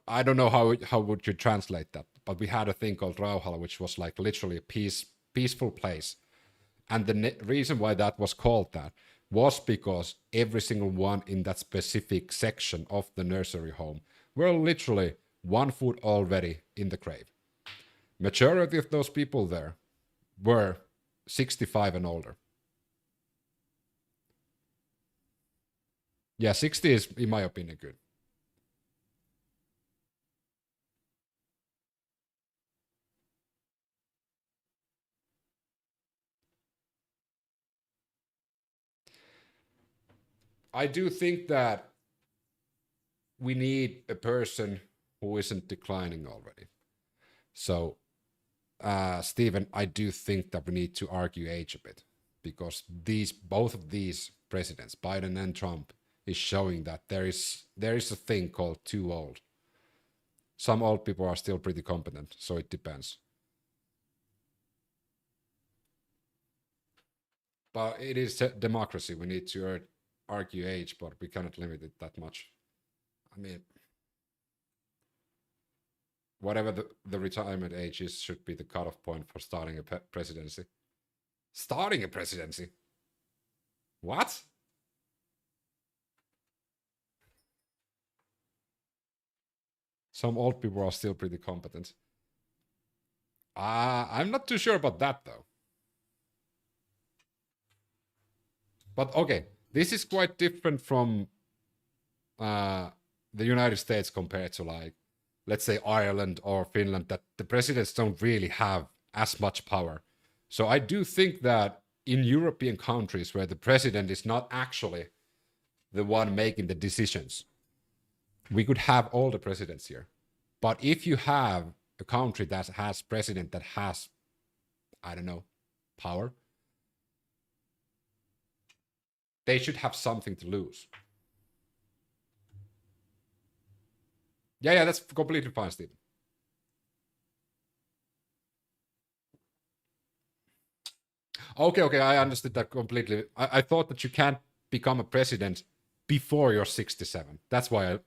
S2: I don't know how would you translate that, but we had a thing called Rauhala, which was like literally a peaceful place. And the reason why that was called that was because every single one in that specific section of the nursery home were literally 1 foot already in the grave. Majority of those people there were 65 and older. Yeah, 60 is, in my opinion, good. I do think that we need a person who isn't declining already. So, Stephen, I do think that we need to argue age a bit, because both of these presidents, Biden and Trump, is showing that there is a thing called too old. Some old people are still pretty competent, so it depends. But it is a democracy. We need to argue age, but we cannot limit it that much. I mean, whatever the retirement age is should be the cutoff point for starting a presidency. Starting a presidency? What? Some old people are still pretty competent. I'm not too sure about that, though. But okay, this is quite different from the United States compared to, like, let's say Ireland or Finland, that the presidents don't really have as much power. So I do think that in European countries where the president is not actually the one making the decisions, we could have all the presidents here. But if you have a country that has president that has, I don't know, power, they should have something to lose. Yeah, that's completely fine, Steve. Okay, I understood that completely. I thought that you can't become a president before you're 67. That's why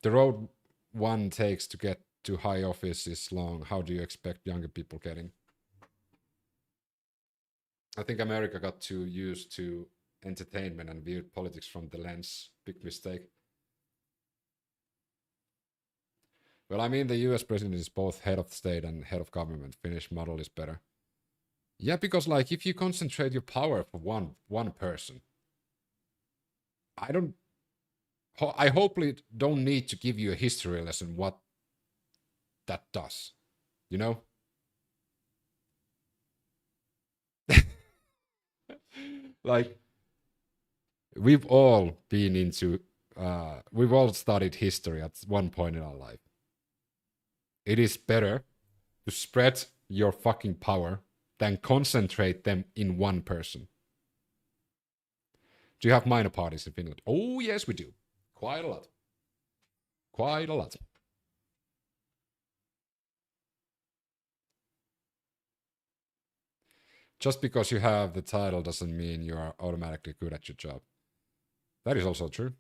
S2: the road one takes to get to high office is long. How do you expect younger people getting? I think America got too used to entertainment and viewed politics from the lens. Big mistake. Well, I mean, the US president is both head of state and head of government. Finnish model is better. Yeah, because, like, if you concentrate your power for one person, I hopefully don't need to give you a history lesson what that does, you know? Like, we've all been into, we've all studied history at one point in our life. It is better to spread your fucking power than concentrate them in one person. Do you have minor parties in Finland? Oh, yes, we do. Quite a lot. Quite a lot. Just because you have the title doesn't mean you are automatically good at your job. That is also true.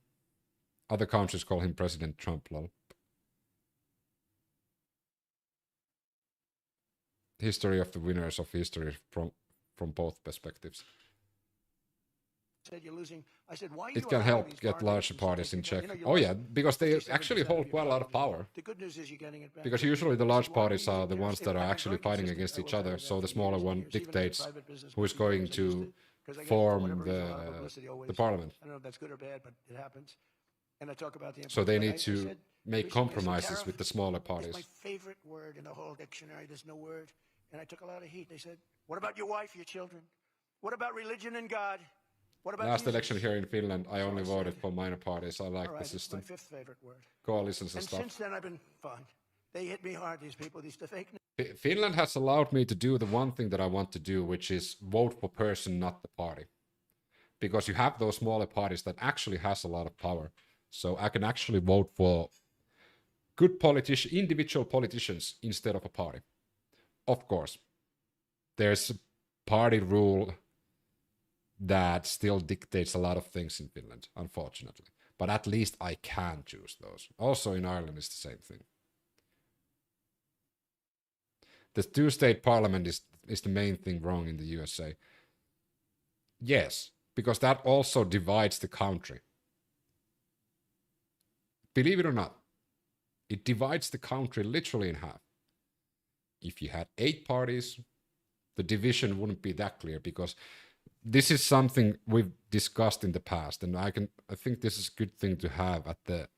S2: Other countries call him President Trump, lol. History of the winners of history from both perspectives.
S1: said, "You're losing." I said, "Why are you
S2: It can
S1: allowing
S2: help
S1: these
S2: get
S1: foreign
S2: larger
S1: nations to
S2: parties
S1: take
S2: in
S1: it back?
S2: check.
S1: You know, you
S2: Oh
S1: lost
S2: yeah, because they
S1: 57%
S2: actually
S1: of
S2: hold
S1: your
S2: quite a lot of
S1: following.
S2: power.
S1: The good news is you're getting it back.
S2: Because usually the
S1: I said,
S2: large
S1: "Why are
S2: parties
S1: you
S2: are the ones
S1: embarrassing?"
S2: that are
S1: I've been
S2: actually
S1: very
S2: fighting
S1: consistent.
S2: against
S1: I will
S2: each
S1: tell
S2: other.
S1: you
S2: So
S1: that
S2: the
S1: for
S2: smaller
S1: years and
S2: one
S1: years, even in the
S2: dictates
S1: private business
S2: who
S1: for
S2: is
S1: 50
S2: going
S1: years, I used
S2: to
S1: because I get, for
S2: form
S1: whatever reason, a lot of publicity
S2: the
S1: always.
S2: parliament.
S1: I don't know if that's good or bad, but it happens. And I talk about the
S2: So
S1: importance.
S2: they
S1: But
S2: need
S1: I
S2: to
S1: said
S2: make
S1: recently, I said,
S2: compromises
S1: tariff
S2: with the smaller
S1: is
S2: parties.
S1: my favorite word in the whole dictionary. There's no word. And I took a lot of heat. They said, "What about your wife, your children? What about religion and God? What about
S2: Last
S1: Jesus?"
S2: election here in Finland, I
S1: So
S2: only
S1: I
S2: voted
S1: said,
S2: for minor parties. I
S1: "All
S2: like the
S1: right, it's my
S2: system.
S1: fifth favorite word."
S2: Coalitions and
S1: And
S2: stuff.
S1: since then, I've been fine. They hit me hard, these people, these fake.
S2: Finland has allowed me to do the one thing that I want to do, which is vote for person, not the party. Because you have those smaller parties that actually has a lot of power. So I can actually vote for good individual politicians instead of a party. Of course, there's a party rule that still dictates a lot of things in Finland, unfortunately. But at least I can choose those. Also in Ireland, it's the same thing. The two-state parliament is the main thing wrong in the USA. Yes, because that also divides the country. Believe it or not, it divides the country literally in half. If you had 8 parties, the division wouldn't be that clear, because this is something we've discussed in the past, and I think this is a good thing to have at the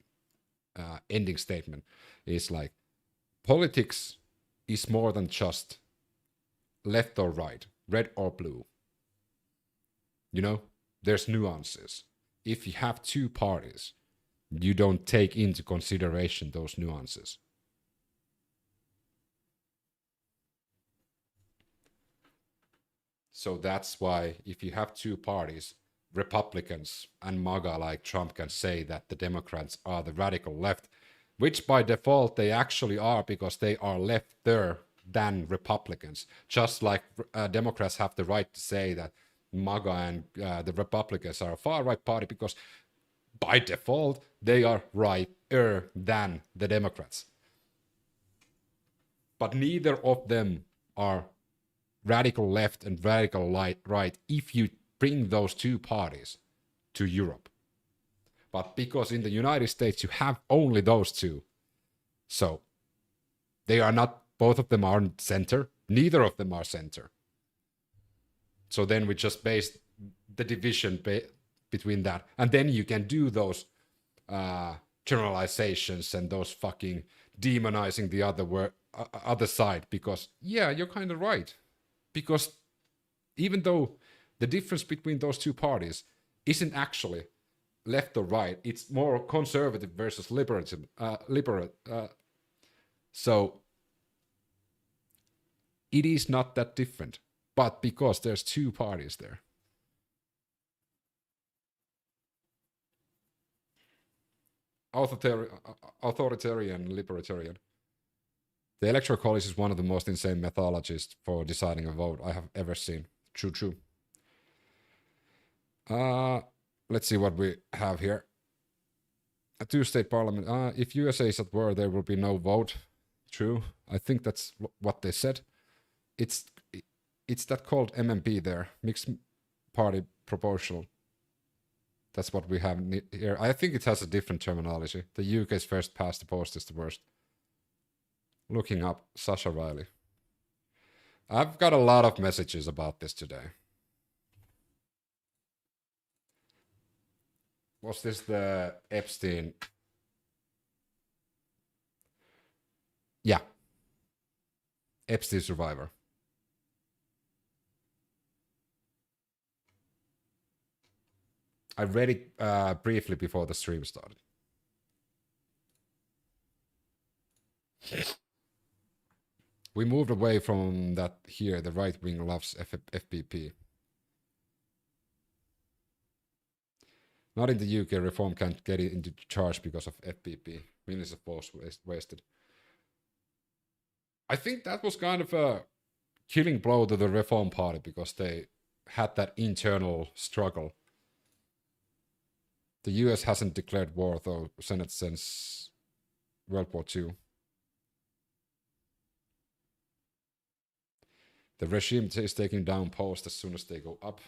S2: ending statement. Is like, politics is more than just left or right, red or blue. You know, there's nuances. If you have 2 parties, you don't take into consideration those nuances. So that's why if you have 2 parties, Republicans and MIGA like Trump can say that the Democrats are the radical left, which by default they actually are, because they are lefter than Republicans. Just like Democrats have the right to say that MIGA and the Republicans are a far-right party, because by default they are righter than the Democrats. But neither of them are radical left and radical right if you bring those 2 parties to Europe. But because in the United States you have only those 2, so they are not, both of them aren't center, neither of them are center. So then we just base the division between that, and then you can do those generalizations and those fucking demonizing the other side, because yeah, you're kind of right. Because even though the difference between those 2 parties isn't actually left or right, it's more conservative versus liberal. So it is not that different. But because there's 2 parties there. Authoritarian, libertarian. The Electoral College is one of the most insane methodologies for deciding a vote I have ever seen. True. Let's see what we have here. A 2-state parliament. If USA is at war, there will be no vote. True. I think that's what they said. It's that called MMP there, mixed party proportional. That's what we have here. I think it has a different terminology. The UK's first past the post is the worst. Looking up Sasha Riley. I've got a lot of messages about this today. Was this the Epstein? Yeah. Epstein survivor. I read it briefly before the stream started. We moved away from that here. The right wing loves FPP. Not in the UK. Reform can't get it into charge because of FPP. Millions of votes wasted. I think that was kind of a killing blow to the Reform Party, because they had that internal struggle. The US hasn't declared war, though, Senate since World War II. The regime is taking down posts as soon as they go up.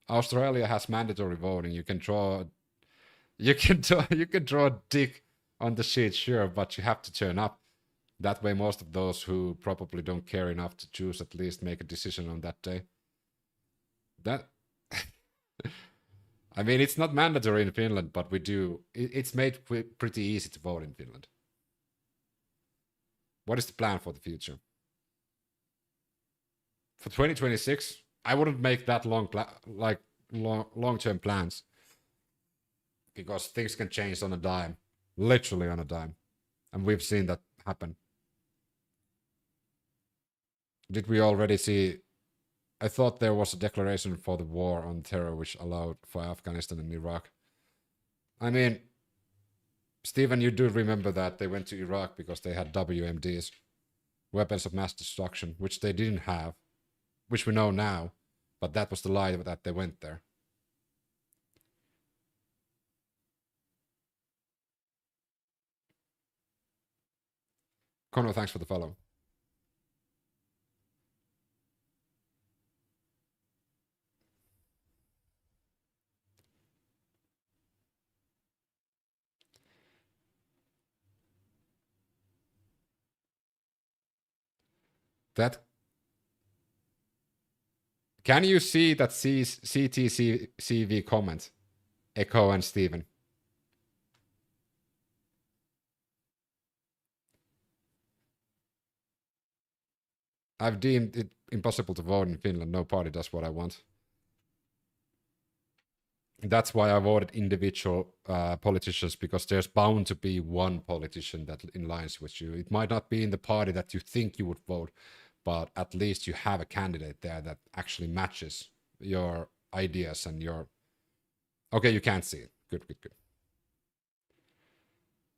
S2: Australia has mandatory voting. You can draw you can draw a dick on the sheet, sure, but you have to turn up. That way most of those who probably don't care enough to choose at least make a decision on that day. That I mean, it's not mandatory in Finland, but we do. It's made pretty easy to vote in Finland. What is the plan for the future? For 2026, I wouldn't make that long-term plans, because things can change on a dime, literally on a dime, and we've seen that happen. Did we already see? I thought there was a declaration for the war on terror which allowed for Afghanistan and Iraq. I mean, Stephen, you do remember that they went to Iraq because they had WMDs, weapons of mass destruction, which they didn't have, which we know now, but that was the lie that they went there. Connor, thanks for the follow. That can you see that CTCV comment? Echo and Steven. I've deemed it impossible to vote in Finland. No party does what I want. That's why I voted individual politicians, because there's bound to be one politician that aligns with you. It might not be in the party that you think you would vote, but at least you have a candidate there that actually matches your ideas and your... Okay, you can't see it. Good, good, good.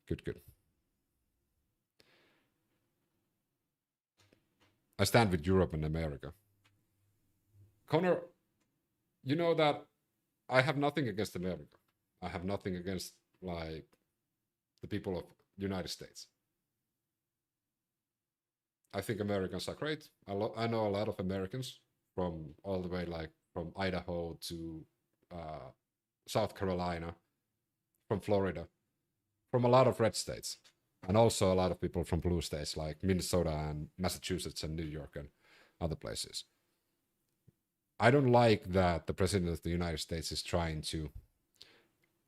S2: Good, good. I stand with Europe and America. Connor, you know that I have nothing against America. I have nothing against, like, the people of the United States. I think Americans are great. I know a lot of Americans from all the way, like, from Idaho to South Carolina, from Florida, from a lot of red states, and also a lot of people from blue states like Minnesota and Massachusetts and New York and other places. I don't like that the president of the United States is trying to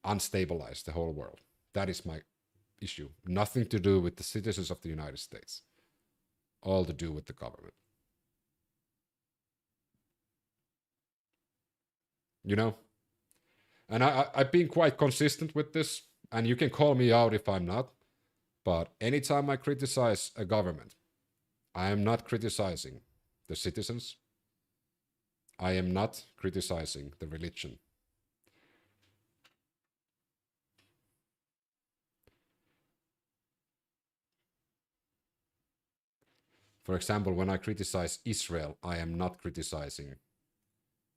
S2: unstabilize the whole world. That is my issue. Nothing to do with the citizens of the United States. All to do with the government. You know? And I've been quite consistent with this, and you can call me out if I'm not, but anytime I criticize a government, I am not criticizing the citizens. I am not criticizing the religion. For example, when I criticize Israel, I am not criticizing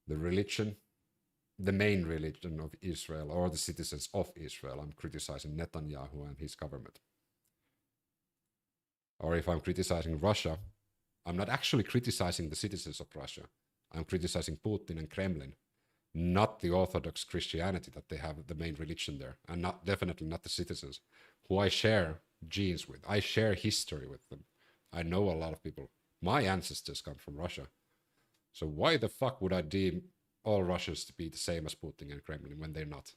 S2: the religion, the main religion of Israel, or the citizens of Israel. I'm criticizing Netanyahu and his government. Or if I'm criticizing Russia, I'm not actually criticizing the citizens of Russia. I'm criticizing Putin and Kremlin, not the Orthodox Christianity that they have the main religion there, and definitely not the citizens, who I share genes with. I share history with them. I know a lot of people. My ancestors come from Russia. So why the fuck would I deem all Russians to be the same as Putin and Kremlin when they're not?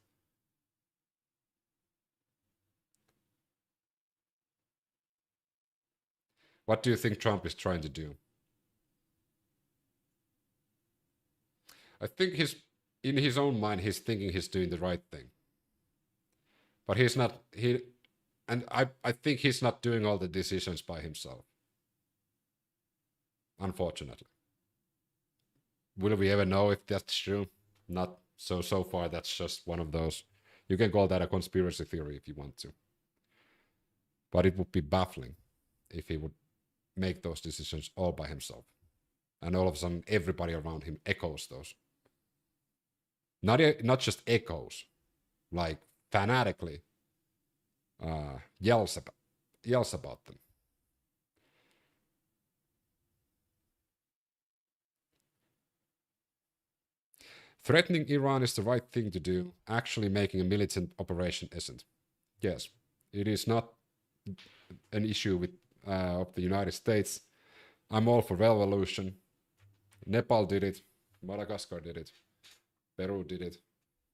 S2: What do you think Trump is trying to do? I think in his own mind, he's thinking he's doing the right thing. But he's not, I think he's not doing all the decisions by himself. Unfortunately. Will we ever know if that's true? Not so far. That's just one of those. You can call that a conspiracy theory if you want to. But it would be baffling if he would make those decisions all by himself. And all of a sudden, everybody around him echoes those. Not just echoes, like fanatically yells about them. Threatening Iran is the right thing to do. Actually making a militant operation isn't. Yes, it is not an issue with of the United States. I'm all for revolution. Nepal did it. Madagascar did it. Peru did it.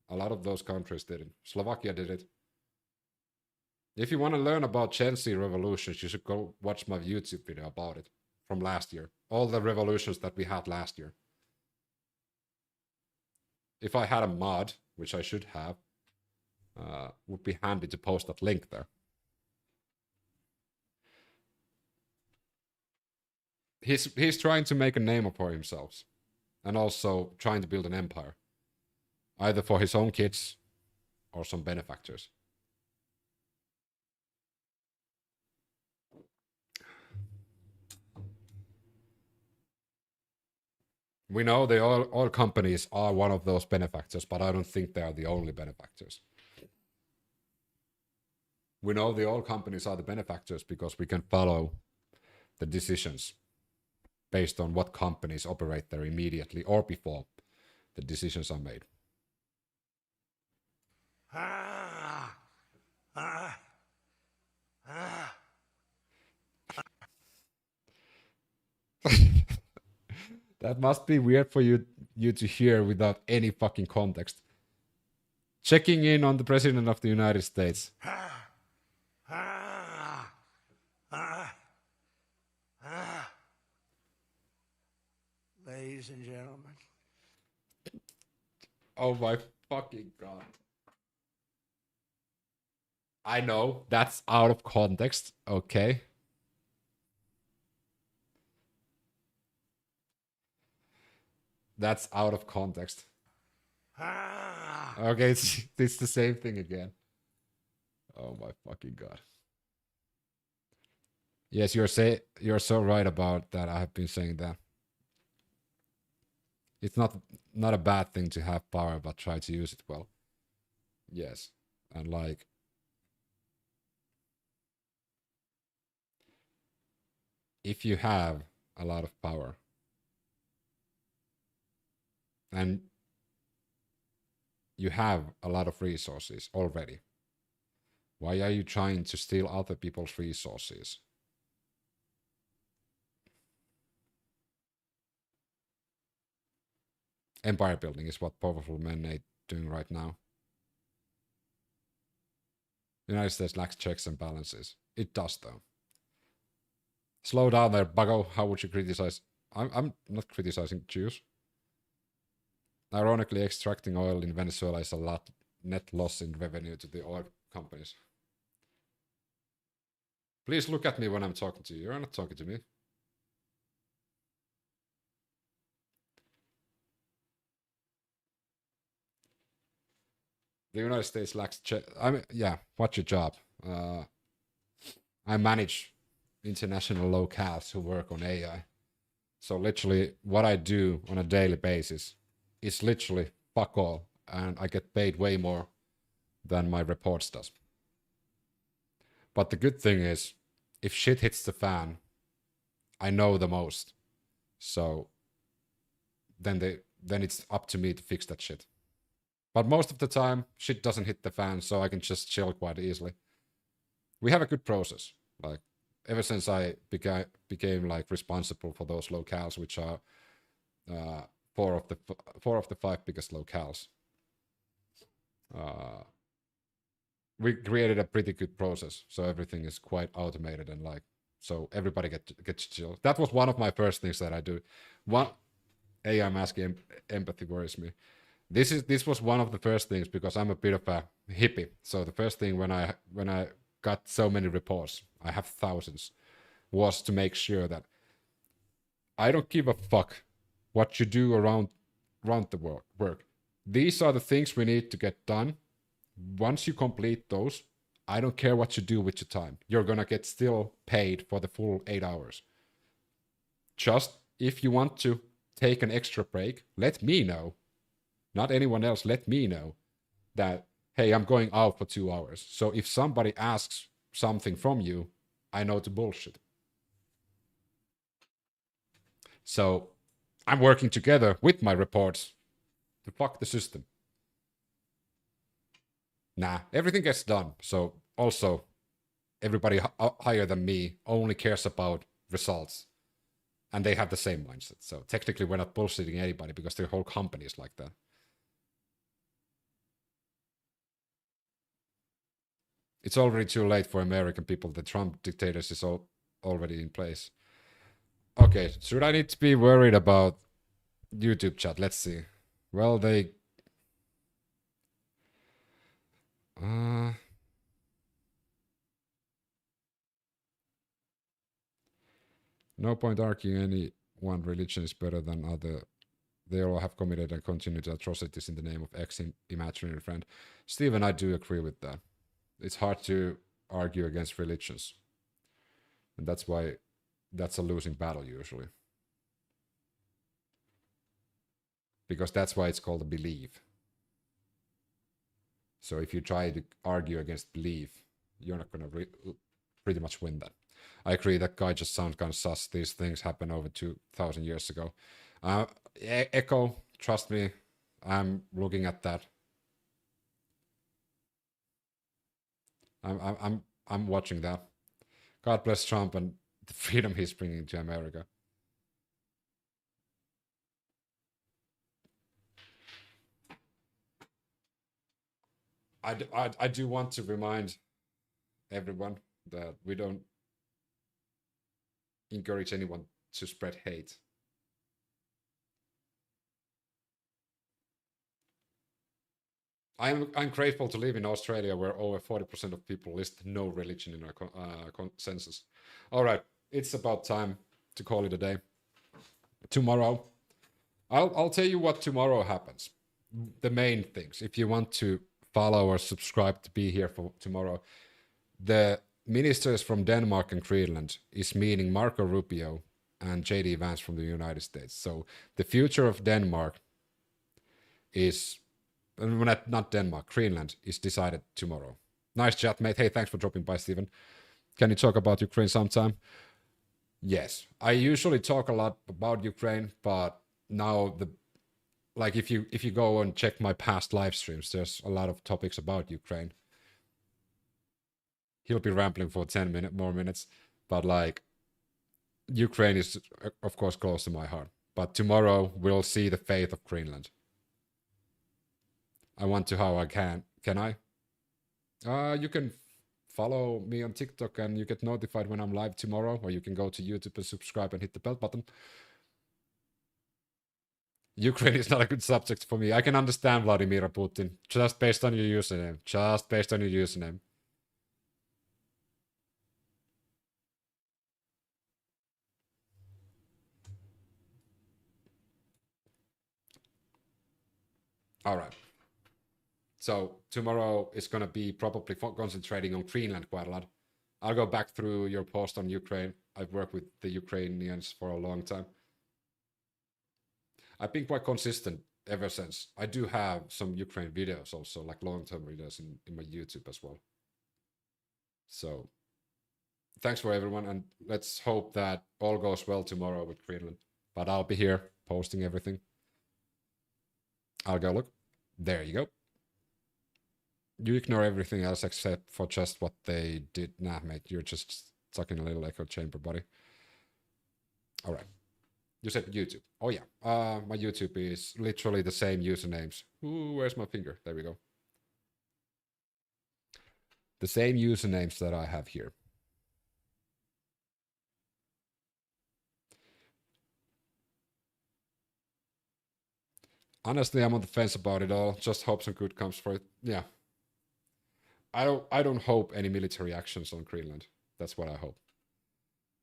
S2: A lot of those countries did it. Slovakia did it. If you want to learn about Gen Z revolutions, you should go watch my YouTube video about it from last year. All the revolutions that we had last year. If I had a mod, which I should have, would be handy to post that link there. He's trying to make a name for himself and also trying to build an empire, either for his own kids or some benefactors. We know the oil companies are one of those benefactors, but I don't think they are the only benefactors. We know the oil companies are the benefactors because we can follow the decisions based on what companies operate there immediately or before the decisions are made. That must be weird for you to hear without any fucking context. Checking in on the President of the United States.
S1: Ladies and gentlemen.
S2: Oh my fucking God. I know that's out of context, okay? That's out of context. Okay, it's the same thing again. Oh my fucking God. Yes, you're so right about that. I have been saying that. It's not a bad thing to have power, but try to use it well. Yes, and like if you have a lot of power and you have a lot of resources already, why are you trying to steal other people's resources? Empire building is what powerful men are doing right now. The United States lacks checks and balances. It does, though. Slow down there, Buggo. How would you criticize? I'm not criticizing Jews. Ironically, extracting oil in Venezuela is a lot net loss in revenue to the oil companies. Please look at me when I'm talking to you. You're not talking to me. The United States lacks yeah, what's your job? I manage international locals who work on AI. So literally what I do on a daily basis is literally fuck all, and I get paid way more than my reports does. But the good thing is, if shit hits the fan, I know the most. So then it's up to me to fix that shit. But most of the time, shit doesn't hit the fan, so I can just chill quite easily. We have a good process. Like, ever since I became like responsible for those locales, which are 4 of the 5 biggest locales, we created a pretty good process. So everything is quite automated and like, so everybody gets chill. That was one of my first things that I do. AI masking empathy worries me. This was one of the first things because I'm a bit of a hippie. So the first thing when I got so many reports, I have thousands, was to make sure that I don't give a fuck what you do around the work. These are the things we need to get done. Once you complete those, I don't care what you do with your time. You're gonna get still paid for the full 8 hours. Just if you want to take an extra break, let me know. Not anyone else, let me know that, hey, I'm going out for 2 hours. So if somebody asks something from you, I know to bullshit. So I'm working together with my reports to fuck the system. Nah, everything gets done. So also, everybody higher than me only cares about results. And they have the same mindset. So technically, we're not bullshitting anybody because their whole company is like that. It's already too late for American people. The Trump dictators is already in place. Okay, should I need to be worried about YouTube chat? Let's see. Well, they... No point arguing any one religion is better than other. They all have committed and continued atrocities in the name of X imaginary friend. Stephen, I do agree with that. It's hard to argue against religions. And that's why that's a losing battle usually. Because that's why it's called a belief. So if you try to argue against belief, you're not going to pretty much win that. I agree, that guy just sounds kind of sus. These things happened over 2,000 years ago. Echo, trust me, I'm looking at that. I'm watching that. God bless Trump and the freedom he's bringing to America. I do want to remind everyone that we don't encourage anyone to spread hate. I'm grateful to live in Australia where over 40% of people list no religion in our census. All right, it's about time to call it a day. Tomorrow, I'll tell you what tomorrow happens. The main things, if you want to follow or subscribe to be here for tomorrow, the ministers from Denmark and Greenland is meeting Marco Rubio and JD Vance from the United States. So the future of Denmark is, not Denmark, Greenland is decided tomorrow. Nice chat, mate. Hey, thanks for dropping by, Stephen. Can you talk about Ukraine sometime? Yes, I usually talk a lot about Ukraine, but now if you go and check my past live streams, there's a lot of topics about Ukraine. He'll be rambling for 10 more minutes, but like Ukraine is of course close to my heart. But tomorrow we'll see the fate of Greenland. I want to how I can. Can I? You can follow me on TikTok and you get notified when I'm live tomorrow, or you can go to YouTube and subscribe and hit the bell button. Ukraine is not a good subject for me. I can understand Vladimir Putin just based on your username. Just based on your username. All right. So tomorrow is going to be probably concentrating on Greenland quite a lot. I'll go back through your post on Ukraine. I've worked with the Ukrainians for a long time. I've been quite consistent ever since. I do have some Ukraine videos also, like long-term videos in my YouTube as well. So thanks for everyone, and let's hope that all goes well tomorrow with Greenland. But I'll be here posting everything. I'll go look. There you go. You ignore everything else except for just what they did. Nah, mate, you're just stuck in a little echo chamber, buddy. All right. You said YouTube. Oh, yeah. My YouTube is literally the same usernames. Ooh, where's my finger? There we go. The same usernames that I have here. Honestly, I'm on the fence about it all. Just hope some good comes for it. Yeah. I don't hope any military actions on Greenland. That's what I hope.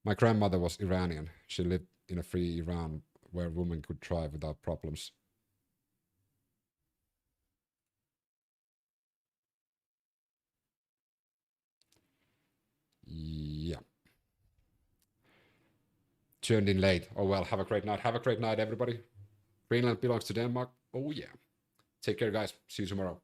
S2: My grandmother was Iranian. She lived in a free Iran where women could thrive without problems. Yeah. Tuned in late. Oh well, have a great night. Have a great night, everybody. Greenland belongs to Denmark. Oh yeah. Take care, guys. See you tomorrow.